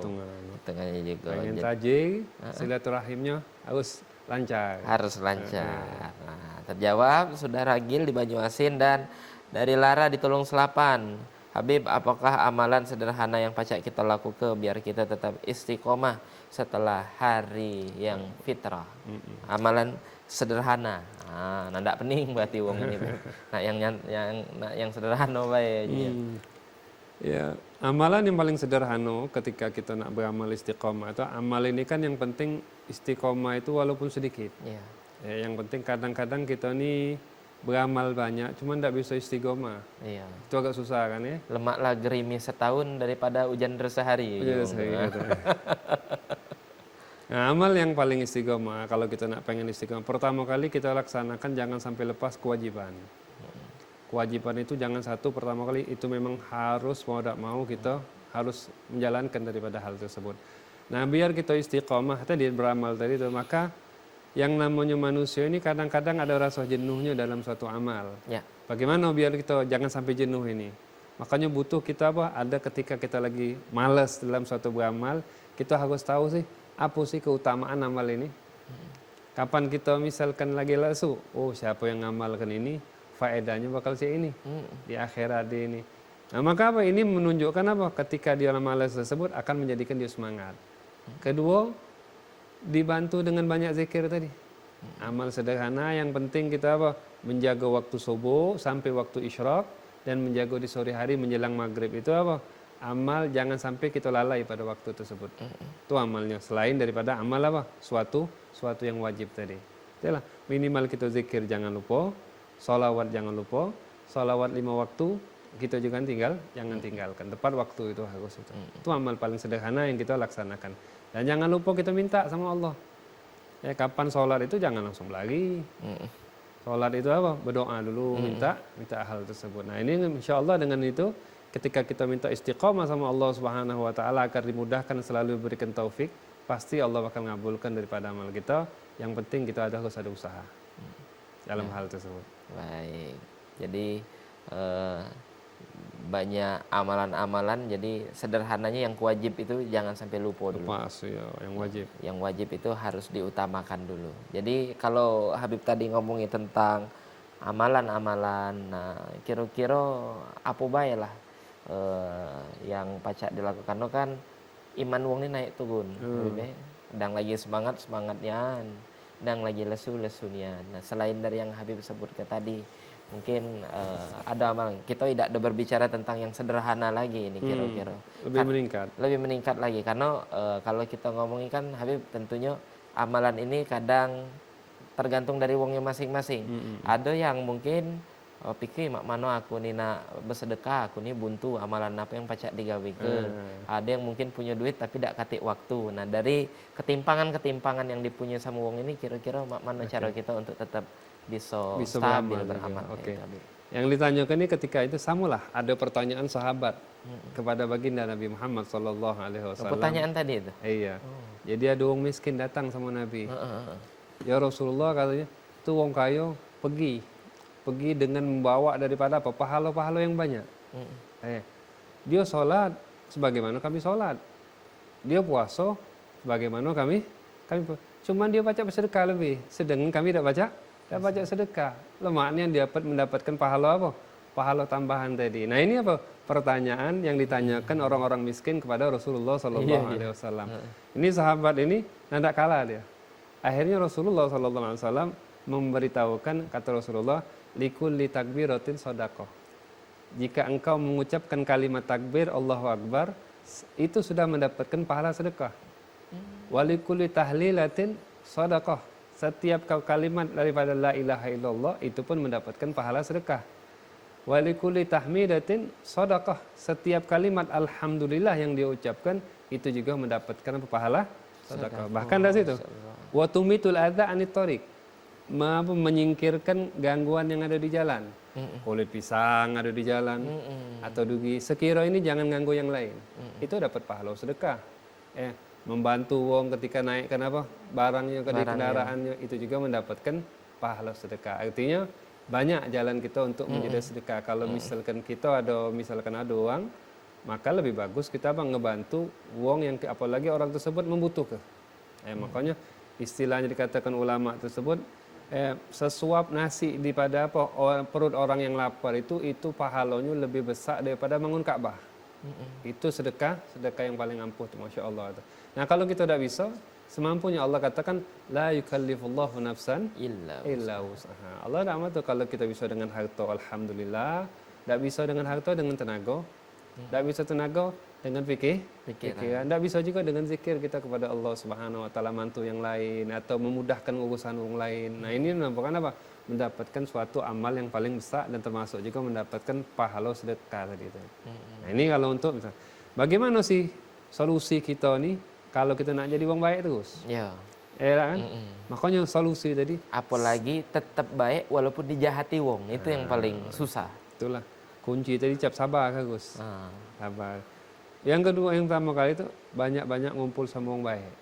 hitungannya juga. Pengen rajin, silaturahimnya harus lancar. Harus lancar. Nah, terjawab sudah Ragil di Banyuasin dan dari Lara di Tulung Selapan. Habib, apakah amalan sederhana yang pacak kita lakukan biar kita tetap istiqomah setelah hari yang fitrah? Amalan sederhana. Ndak pening berarti wong ini. Nah, yang sederhana bae. Ya, amalan yang paling sederhana ketika kita nak beramal istiqomah itu, amal ini kan yang penting istiqomah itu walaupun sedikit. Iya. Ya, yang penting kadang-kadang kita nih beramal banyak, cuman tidak bisa istiqomah. Iya. Itu agak susah kan ya? Lemaklah gerimis setahun daripada hujan deras sehari. Iya, saya kata. Nah, amal yang paling istiqomah kalau kita nak pengen istiqomah, pertama kali kita laksanakan jangan sampai lepas kewajiban. Kewajiban itu jangan satu pertama kali, itu memang harus mau tidak mau kita harus menjalankan daripada hal tersebut. Nah, biar kita istiqomah tadi beramal tadi itu, maka yang namanya manusia ini kadang-kadang ada rasa jenuhnya dalam suatu amal. Ya. Bagaimana biar kita jangan sampai jenuh ini? Makanya butuh kita apa? Ada ketika kita lagi malas dalam suatu beramal, kita harus tahu sih apa sih keutamaan amal ini. Kapan kita misalkan lagi lesu, oh siapa yang ngamalkan ini, faedahnya bakal sih ini di akhirat ini. Nah, maka apa ini menunjukkan apa? Ketika dia malas tersebut akan menjadikan dia semangat. Kedua, dibantu dengan banyak zikir tadi. Amal sederhana yang penting kita apa? Menjaga waktu subuh sampai waktu isyraq dan menjaga di sore hari menjelang maghrib. Itu apa? Amal jangan sampai kita lalai pada waktu tersebut. Itu amalnya. Selain daripada amal apa? Suatu yang wajib tadi. Itulah minimal kita zikir jangan lupa, sholawat jangan lupa, sholawat 5 waktu kita juga jangan tinggalkan. Tepat waktu itu harus itu. Itu amal paling sederhana yang kita laksanakan. Dan jangan lupa kita minta sama Allah. Ya, kapan sholat itu jangan langsung lagi. Sholat itu apa? Berdoa dulu, minta hal tersebut. Nah, ini insya Allah dengan itu ketika kita minta istiqomah sama Allah Subhanahu wa taala agar dimudahkan selalu berikan taufik, pasti Allah bakal ngabulkan daripada amal kita. Yang penting kita harus ada usaha dalam hal tersebut. Baik. Jadi banyak amalan-amalan, jadi sederhananya yang wajib itu jangan sampai lupa dulu. Lepas ya, yang wajib. Yang wajib itu harus diutamakan dulu. Jadi kalau Habib tadi ngomongin tentang amalan-amalan, nah kira-kira apa bae lah yang pacak dilakukan kan iman wong ini naik turun. Sedang lagi semangatnya, sedang lagi lesu-lesunya. Nah, selain dari yang Habib sebutkan tadi, mungkin ada amal kita tidak ada berbicara tentang yang sederhana lagi ini kira-kira lebih meningkat lagi karena kalau kita ngomongin kan Habib tentunya amalan ini kadang tergantung dari wongnya masing-masing. Ada yang mungkin pikir mak mano aku nih nak bersedekah, aku nih buntu amalan apa yang pacak digawekeun. Ada yang mungkin punya duit tapi tidak katik waktu. Nah, dari ketimpangan yang dipunyai sama wong ini kira-kira mak mano cara kita untuk tetap bisa stabil beramal. Okay. Yang ditanyakan ini ketika itu samalah ada pertanyaan sahabat kepada baginda Nabi Muhammad sallallahu alaihi wasallam. Pertanyaan tadi itu. Iya. Jadi ada orang miskin datang sama Nabi. Ya Rasulullah katanya, tuh wong kaya pergi dengan membawa daripada apa? Pahala-pahala yang banyak. Dia sholat sebagaimana kami sholat. Dia puasa sebagaimana kami cuman dia baca bersedekah lebih. Sedangkan kami tidak baca sedekah. Lemaknya dia mendapatkan pahala apa? Pahala tambahan tadi. Nah, ini apa? Pertanyaan yang ditanyakan orang-orang miskin kepada Rasulullah sallallahu alaihi wasallam. Ini sahabat ini tidak kalah dia. Akhirnya Rasulullah sallallahu alaihi wasallam memberitahukan, kata Rasulullah, likulli takbiratin shadaqah. Jika engkau mengucapkan kalimat takbir Allahu Akbar, itu sudah mendapatkan pahala sedekah. Walikulli tahlilatin shadaqah. Setiap kalimat daripada la ilaha illallah itu pun mendapatkan pahala sedekah. Walikulli tahmidatin shadaqah. Setiap kalimat alhamdulillah yang dia ucapkan itu juga mendapatkan pahala sedekah. Bahkan dari situ. Wa tumitul adza anit thariq. Menyingkirkan gangguan yang ada di jalan. Kulit pisang ada di jalan atau dugi. Sekira ini jangan ganggu yang lain. Itu dapat pahala sedekah. Membantu wong ketika naikkan apa barangnya ke kendaraannya itu juga mendapatkan pahala sedekah. Artinya banyak jalan kita untuk menjadi sedekah. Kalau misalkan ada uang, maka lebih bagus kita ngebantu wong yang apalagi orang tersebut membutuhkan. Makanya istilahnya dikatakan ulama tersebut sesuap nasi daripada perut orang yang lapar itu pahalanya lebih besar daripada bangun Ka'bah. Itu sedekah yang paling ampuh tuh, Masya Allah tuh. Nah kalau kita tidak bisa, semampunya Allah katakan la yukallifullahu nafsan illa wus'aha. Allah tidak mahu kalau kita bisa dengan harta, alhamdulillah. Tidak bisa dengan harta, dengan tenaga. Tidak bisa tenaga dengan pikiran. Tidak bisa juga dengan zikir kita kepada Allah Subhanahu Wa Taala, mantu yang lain atau memudahkan urusan orang lain. Nah ini merupakan apa? Mendapatkan suatu amal yang paling besar dan termasuk juga mendapatkan pahala sedekah tadi itu. Nah ini kalau untuk misalnya, bagaimana sih solusi kita nih kalau kita nak jadi orang baik terus? Ya. Kan? Makanya solusi tadi. Apalagi tetap baik walaupun dijahati wong, itu yang paling susah. Itulah kunci tadi, cap sabar kan Gus. Sabar. Yang kedua, yang pertama kali itu banyak-banyak ngumpul sama orang baik.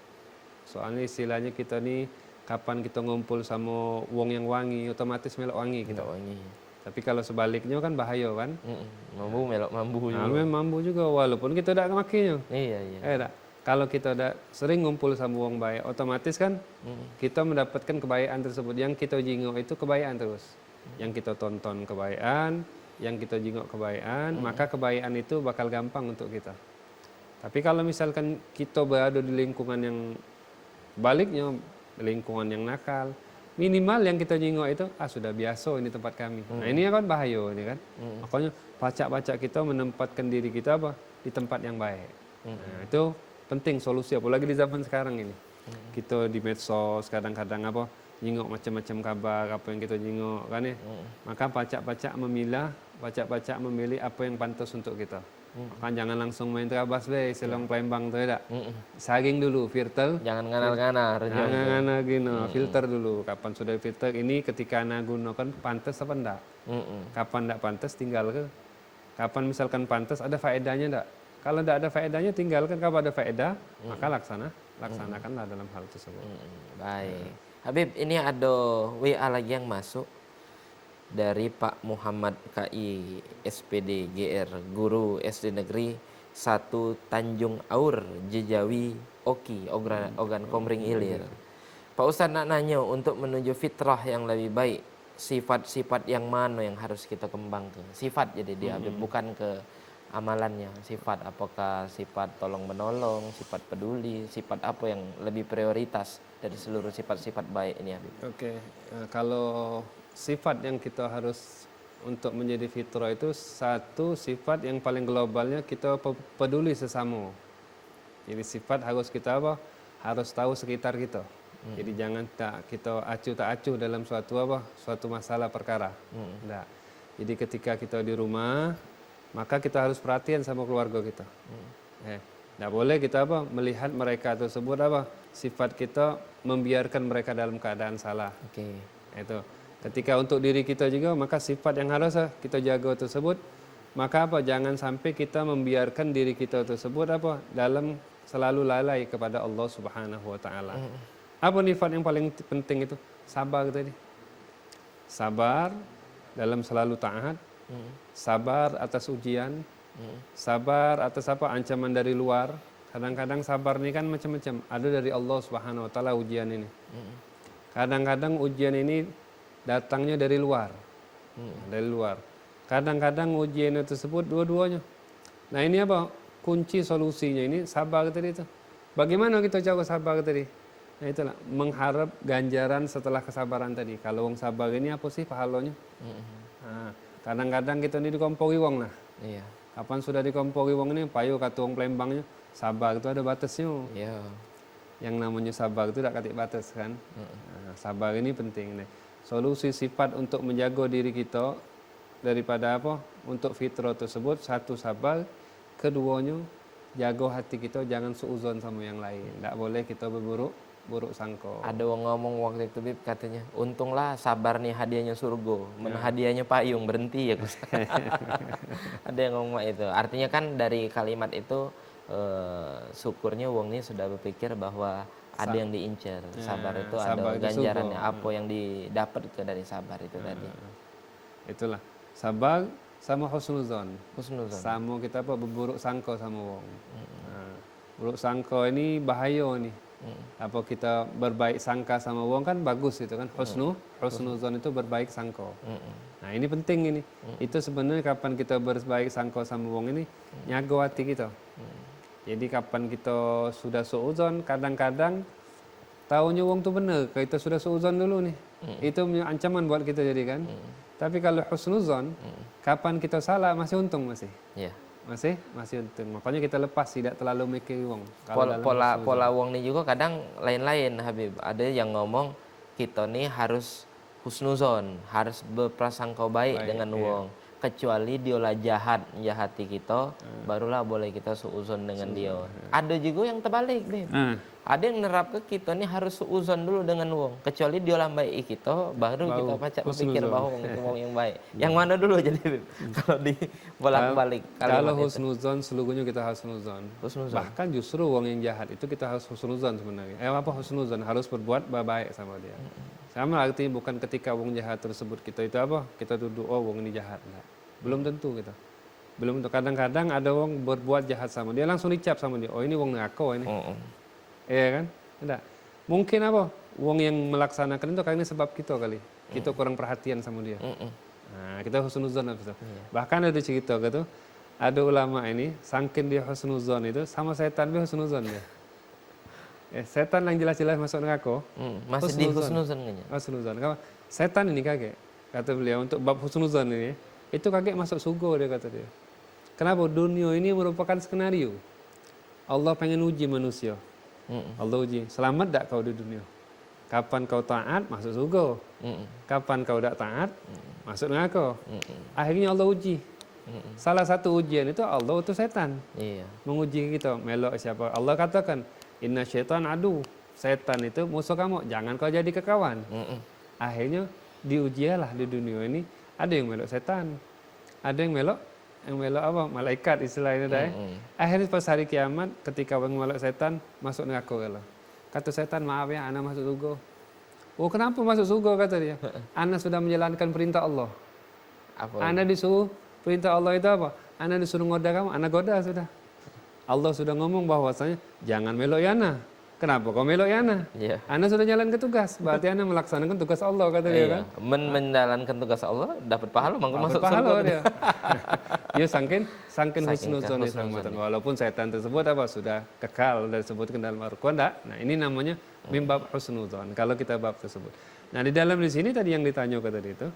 Soalnya istilahnya kita nih kapan kita ngumpul sama wong yang wangi, otomatis melok wangi kita. Wangi. Tapi kalau sebaliknya kan bahaya kan? Mambu melok mambu juga. Nah, mambu juga walaupun kita tidak makinya. Iya. Kalau kita udah sering ngumpul sama wong baik, otomatis kan kita mendapatkan kebaikan tersebut. Yang kita jingok itu kebaikan terus. Yang kita tonton kebaikan, yang kita jingok kebaikan, maka kebaikan itu bakal gampang untuk kita. Tapi kalau misalkan kita berada di lingkungan yang baliknya, lingkungan yang nakal, minimal yang kita jingok itu sudah biasa ini tempat kami. Nah ini kan bahaya ini kan. Makanya pacak-pacak kita menempatkan diri kita di tempat yang baik. Nah, itu penting solusi, apalagi di zaman sekarang ini. Kita di medsos kadang-kadang jingok macam-macam kabar apa yang kita jingok kan ya. Maka pacak-pacak memilih apa yang pantas untuk kita. Maka jangan langsung main terabas selong Palembang tuh tidak. Saring dulu, filter. Jangan nganar-nganar. Jangan nganar gini, filter dulu. Kapan sudah filter ini ketika anak gunakan pantas apa enggak? Kapan enggak pantas tinggal ke? Kapan misalkan pantas ada faedahnya enggak? Kalau enggak ada faedahnya tinggalkan, kalau ada faedah maka laksanakanlah dalam hal tersebut. Baik. Habib, ini ada WA lagi yang masuk dari Pak Muhammad KI SPD GR, guru SD Negeri 1 Tanjung Aur Jejawi Oki Ogan Komering Ilir. Pak Ustadz nak nanya, untuk menuju fitrah yang lebih baik, sifat-sifat yang mana yang harus kita kembangkan? Sifat jadi dia Habib, bukan ke amalannya. Sifat, apakah sifat tolong menolong, sifat peduli, sifat apa yang lebih prioritas dari seluruh sifat-sifat baik ini Habib? Oke, kalau sifat yang kita harus untuk menjadi fitrah itu, satu sifat yang paling globalnya kita peduli sesama. Jadi sifat harus kita harus tahu sekitar kita. Jadi jangan kita tak acuh dalam suatu masalah perkara. Enggak. Jadi ketika kita di rumah, maka kita harus perhatian sama keluarga kita. Enggak boleh kita melihat mereka tersebut sifat kita membiarkan mereka dalam keadaan salah. Itu. Ketika untuk diri kita juga, maka sifat yang harus kita jaga tersebut, maka jangan sampai kita membiarkan diri kita tersebut dalam selalu lalai kepada Allah Subhanahu Wa Taala. Apa sifat yang paling penting itu? Sabar tadi. Sabar dalam selalu taat, sabar atas ujian, sabar atas ancaman dari luar. Kadang-kadang sabar ini kan macam-macam. Ada dari Allah Subhanahu Wa Taala ujian ini. Kadang-kadang ujian ini datangnya dari luar. Dari luar. Kadang-kadang ujian tersebut dua-duanya. Nah ini kunci solusinya ini sabar tadi itu. Bagaimana kita cara sabar tadi? Nah itulah, mengharap ganjaran setelah kesabaran tadi. Kalau wong sabar ini apa sih pahalanya? Nah, kadang-kadang kita ini dikompori wong nah. Iya. Kapan sudah dikompori wong ini, payu kata wong Palembangnya, sabar itu ada batasnya. Iya. Yang namanya sabar itu tidak katik batas kan. Nah, sabar ini penting nih. Solusi sifat untuk menjaga diri kita daripada untuk fitrah tersebut, satu sabar, keduanya jaga hati kita, jangan suuzon sama yang lain. Tidak boleh kita berburuk sangka. Ada yang ngomong waktu itu Bib, katanya, untunglah sabar nih hadiahnya surga, hadiahnya payung, berhenti ya Gus. Ada yang ngomong itu. Artinya kan dari kalimat itu syukurnya wong ini sudah berpikir bahwa ada yang diincar. Sabar itu ada ganjarannya, apa yang didapat dari sabar itu tadi. Itulah. Sabar sama husnuzon. Husnuzon. Sama kita berburuk sangka sama wong. Buruk sangka ini bahaya nih. Apa kita berbaik sangka sama wong kan bagus itu kan, husnuzon itu berbaik sangka. Nah ini penting ini. Itu sebenarnya kapan kita berbaik sangka sama wong ini nyago hati kita. Jadi kapan kita sudah suudzon, kadang-kadang tahunya wong tuh bener, kita sudah suudzon dulu nih. Itu ancaman buat kita jadi kan. Tapi kalau husnuzon, kapan kita salah masih untung masih. Iya. Masih untung. Makanya kita lepas, tidak terlalu mikir wong. Pola wong nih juga kadang lain-lain Habib. Ada yang ngomong kita nih harus husnuzon, harus berprasangka baik dengan wong. Kecuali diolah jahat, menjahati kita, barulah boleh kita suuzon dengan dia. Ada juga yang terbalik, Beb. Ada yang nerap ke kita nih harus suuzon dulu dengan wong. Kecuali diolah baik kita, baru kita pacak berpikir bahwa wong itu wong yang baik. Yang mana dulu jadi, Beb? Kalau di bolak-balik. Kalau husnuzon, seluruhnya kita harus husnuzon. Bahkan justru wong yang jahat itu kita harus husnuzon sebenarnya. Apa husnuzon? Harus berbuat baik sama dia. Sama artinya bukan ketika wong jahat tersebut kita itu apa? Kita duduk, oh wong ini jahat. Nah, belum tentu kita. Belum tentu. Kadang-kadang ada wong berbuat jahat sama dia, langsung dicap sama dia. Oh ini wong neraka ini. Iya kan? Tidak. Mungkin apa? Wong yang melaksanakan itu karena sebab kita kali. Kita kurang perhatian sama dia. Nah, kita husnuzon habis itu. Bahkan ada cerita gitu. Ada ulama ini, sangkin dia husnuzon itu sama setan dia husnuzon dia. Setan yang jelas-jelas masuk neraka. Masih di husnuzon kayaknya. Husnuzon. Setan ini kaget. Kata beliau untuk bab husnuzon ini, itu kaget masuk surga dia kata dia. Kenapa? Dunia ini merupakan skenario. Allah pengen uji manusia. Allah uji, selamat tak kau di dunia? Kapan kau taat, masuk surga. Kapan kau tak taat, masuk neraka. Akhirnya Allah uji. Salah satu ujian itu Allah utus setan. Menguji kita, melok siapa. Allah katakan, inna syaitan adu. Setan itu musuh kamu, jangan kau jadi kekawan. Akhirnya diujialah di dunia ini. Ada yang melok setan, ada yang melok apa? Malaikat istilahnya dah. Akhirnya pas hari kiamat ketika orang melok setan masuk neraka kalau. Kata setan, maaf ya, ana masuk surga. Oh kenapa masuk surga kata dia? Ana sudah menjalankan perintah Allah. Ana disuruh perintah Allah itu apa? Ana disuruh ngoda kamu, ana goda sudah. Allah sudah ngomong bahwasanya jangan melok ya ana. Kenapa kau melok ya ana? Ana sudah jalan ke tugas, berarti ana melaksanakan tugas Allah kata dia kan. Menjalankan tugas Allah dapat pahala, maka masuk pahala dia. Dia sangkin husnuzon walaupun setan tersebut apa sudah kekal sudah disebutkan dalam Al-Qur'an. Nah, ini namanya mimbab husnuzon kalau kita bab tersebut. Nah, di dalam di sini tadi yang ditanya tadi itu,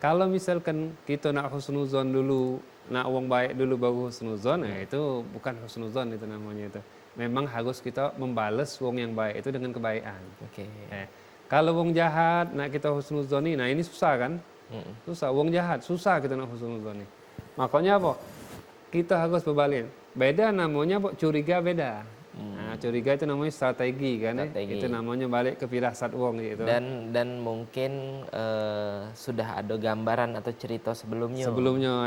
kalau misalkan kita nak husnuzon dulu, nak wong baik dulu baru husnuzon, nah itu bukan husnuzon itu namanya itu. Memang harus kita membalas wong yang baik itu dengan kebaikan. Kalau wong jahat nak kita husnuzoni, nah ini susah kan? Susah. Wong jahat susah kita nak husnuzoni. Makanya apa? Kita harus berbalik. Beda namanya curiga beda. Nah, curiga itu namanya strategi kan? Itu namanya balik ke firasat wong gitu. Dan mungkin sudah ada gambaran atau cerita sebelumnya.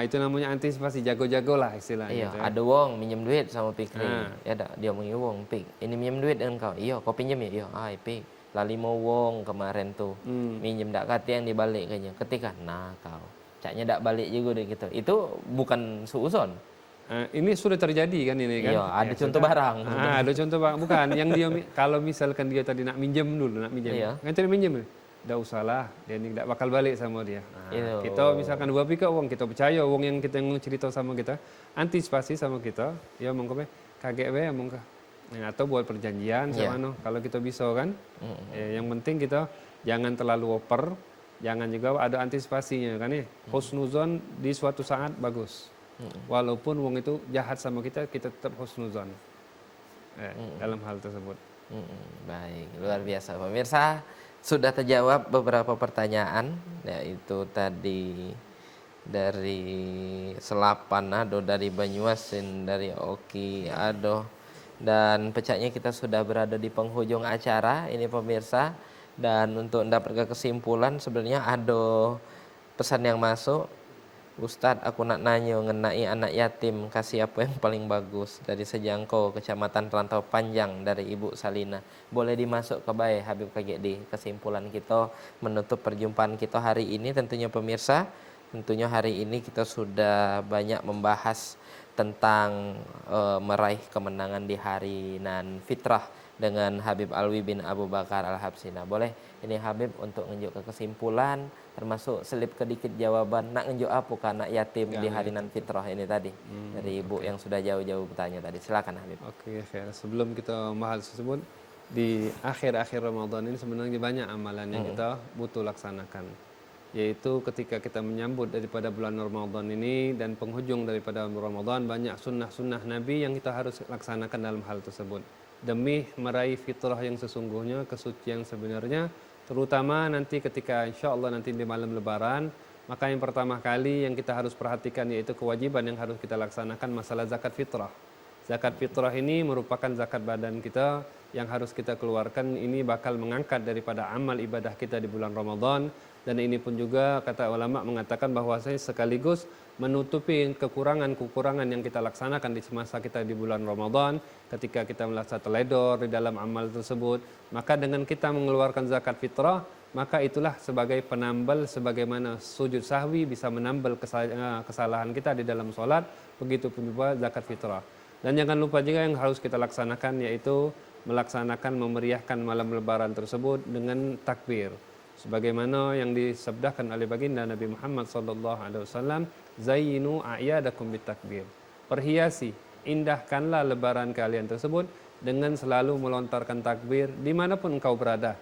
Itu namanya antisipasi, jago-jago lah istilahnya. Iya, gitu. Ada wong minjem duit sama Pikri. Ya dia mau wong Pik. Ini minjem duit dengan kau. Iya, kau pinjam ya? Iya, Pik. Lali mau wong kemarin tuh. Minjem dak kata yang dibalik kayaknya. Ketika kau caknya dak balik juga deh gitu. Itu bukan suuzon. Ini sudah terjadi kan ini kan? Iya, ada contoh barang. Ada contoh barang. Bukan, yang dia kalau misalkan dia tadi nak minjem dulu, kan tadi minjem, dah usahlah, dia ini tidak bakal balik sama dia. Kita misalkan dua pihak wong, kita percaya wong yang kita cerita sama kita, antisipasi sama kita, ya mongko kaget be mongko. Atau buat perjanjian sama kalau kita bisa kan. Yang penting kita jangan terlalu oper, jangan juga ada antisipasinya kan ya. Husnuzon di suatu saat bagus. Walaupun wong itu jahat sama kita tetap husnuzon dalam hal tersebut. Baik, luar biasa pemirsa. Sudah terjawab beberapa pertanyaan, yaitu tadi dari Selapan, Ado dari Banyuasin, dari Oki, Ado. Dan pecahnya kita sudah berada di penghujung acara ini pemirsa. Dan untuk mendapatkan kesimpulan sebenarnya ada pesan yang masuk. Ustadz, aku nak nanya mengenai anak yatim, kasih apa yang paling bagus? Dari Sejangkau, Kecamatan Rantau Panjang, dari Ibu Salina. Boleh dimasuk ke baik Habib KGD. Kesimpulan kita menutup perjumpaan kita hari ini tentunya pemirsa. Tentunya hari ini kita sudah banyak membahas tentang meraih kemenangan di hari nan fitrah dengan Habib Alwi bin Abu Bakar Al-Habsyi. Nah, boleh ini Habib untuk nunjuk ke kesimpulan, termasuk selip kedikit jawaban nak nunjuk apa ke anak yatim di hari nan fitrah ini tadi dari ibu yang sudah jauh-jauh bertanya tadi. Silakan Habib. Oke, khair. Sebelum kita bahas tersebut, di akhir-akhir Ramadan ini sebenarnya banyak amalan yang kita butuh laksanakan. Yaitu ketika kita menyambut daripada bulan Ramadan ini dan penghujung daripada Ramadan, banyak sunnah-sunnah Nabi yang kita harus laksanakan dalam hal tersebut. Demi meraih fitrah yang sesungguhnya, kesucian sebenarnya, terutama nanti ketika insya Allah nanti di malam Lebaran, maka yang pertama kali yang kita harus perhatikan yaitu kewajiban yang harus kita laksanakan masalah zakat fitrah. Zakat fitrah ini merupakan zakat badan kita yang harus kita keluarkan. Ini bakal mengangkat daripada amal ibadah kita di bulan Ramadan. Dan ini pun juga kata ulama mengatakan bahwasanya sekaligus menutupi kekurangan-kekurangan yang kita laksanakan di semasa kita di bulan Ramadan. Ketika kita merasa teledor di dalam amal tersebut, maka dengan kita mengeluarkan zakat fitrah, maka itulah sebagai penambal, sebagaimana sujud sahwi bisa menambal kesalahan kita di dalam sholat, begitu pun juga zakat fitrah. Dan jangan lupa juga yang harus kita laksanakan yaitu melaksanakan memeriahkan malam Lebaran tersebut dengan takbir. Sebagaimana yang disabdakan oleh baginda Nabi Muhammad SAW, zayyinu a'yadakum bitakbir. Perhiasi, indahkanlah Lebaran kalian tersebut dengan selalu melontarkan takbir dimanapun engkau berada,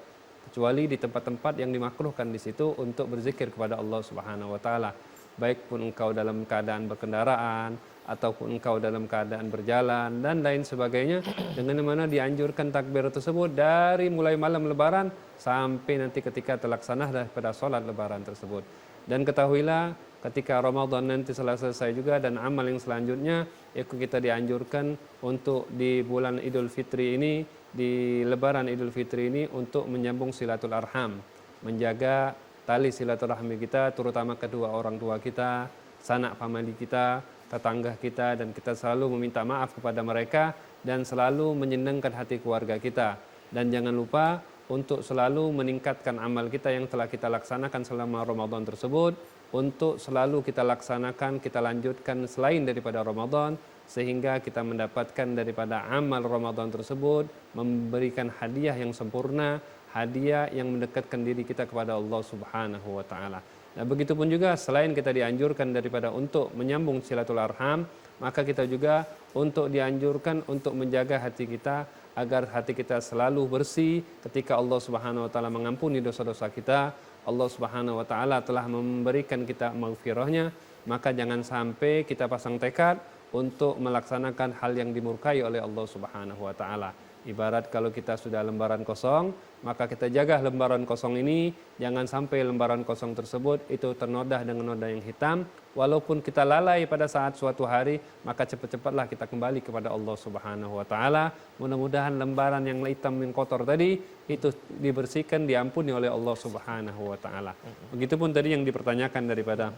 kecuali di tempat-tempat yang dimakruhkan di situ untuk berzikir kepada Allah Subhanahu Wa Taala. Baik pun engkau dalam keadaan berkendaraan ataupun engkau dalam keadaan berjalan dan lain sebagainya, dengan mana dianjurkan takbir tersebut dari mulai malam Lebaran sampai nanti ketika terlaksana daripada sholat Lebaran tersebut. Dan ketahuilah ketika Ramadan nanti selesai juga dan amal yang selanjutnya, yaitu kita dianjurkan untuk di bulan Idul Fitri ini, di Lebaran Idul Fitri ini untuk menyambung silatul arham, menjaga tali silaturahmi kita, terutama kedua orang tua kita, sanak famili kita, tetangga kita, dan kita selalu meminta maaf kepada mereka dan selalu menyenangkan hati keluarga kita. Dan jangan lupa untuk selalu meningkatkan amal kita yang telah kita laksanakan selama Ramadan tersebut, untuk selalu kita laksanakan, kita lanjutkan selain daripada Ramadan, sehingga kita mendapatkan daripada amal Ramadan tersebut, memberikan hadiah yang sempurna, hadiah yang mendekatkan diri kita kepada Allah Subhanahu wa Ta'ala. Nah, begitupun juga selain kita dianjurkan daripada untuk menyambung silatul arham, maka kita juga untuk dianjurkan untuk menjaga hati kita agar hati kita selalu bersih ketika Allah Subhanahu wa Ta'ala mengampuni dosa-dosa kita. Allah Subhanahu wa Ta'ala telah memberikan kita maghfirahnya, maka jangan sampai kita pasang tekad untuk melaksanakan hal yang dimurkai oleh Allah Subhanahu wa Ta'ala. Ibarat kalau kita sudah lembaran kosong, maka kita jaga lembaran kosong ini, jangan sampai lembaran kosong tersebut itu ternodah dengan noda yang hitam. Walaupun kita lalai pada saat suatu hari, maka cepat-cepatlah kita kembali kepada Allah Subhanahu wa Ta'ala. Mudah-mudahan lembaran yang hitam yang kotor tadi itu dibersihkan, diampuni oleh Allah Subhanahu wa Ta'ala. Begitupun tadi yang dipertanyakan daripada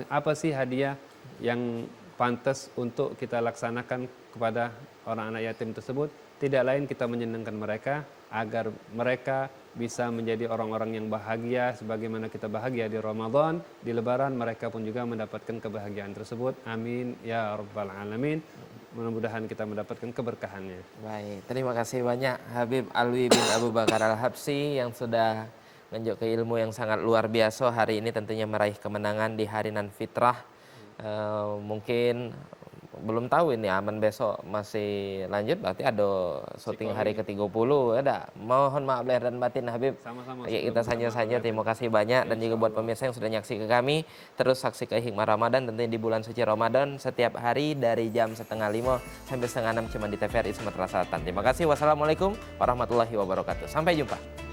apa sih hadiah yang pantas untuk kita laksanakan kepada orang anak yatim tersebut. Tidak lain kita menyenangkan mereka agar mereka bisa menjadi orang-orang yang bahagia sebagaimana kita bahagia di Ramadan, di Lebaran mereka pun juga mendapatkan kebahagiaan tersebut. Amin ya rabbal alamin. Mudah-mudahan kita mendapatkan keberkahannya. Baik, terima kasih banyak Habib Alwi bin Abu Bakar Al-Habsyi yang sudah menunjukkan ilmu yang sangat luar biasa hari ini, tentunya meraih kemenangan di hari nan fitrah. Mungkin belum tahu ini aman besok masih lanjut, berarti ada syuting hari ke-30 ada. Mohon maaf lahir dan batin Habib. Sama-sama. Ya, kita saja terima kasih banyak dan juga buat pemirsa yang sudah nyaksi ke kami. Terus saksikan hikmah Ramadan tentunya di bulan suci Ramadan setiap hari dari jam 4:30 sampai 5:30 cuma di TVRI Sumatera Selatan. Terima kasih. Wassalamualaikum warahmatullahi wabarakatuh. Sampai jumpa.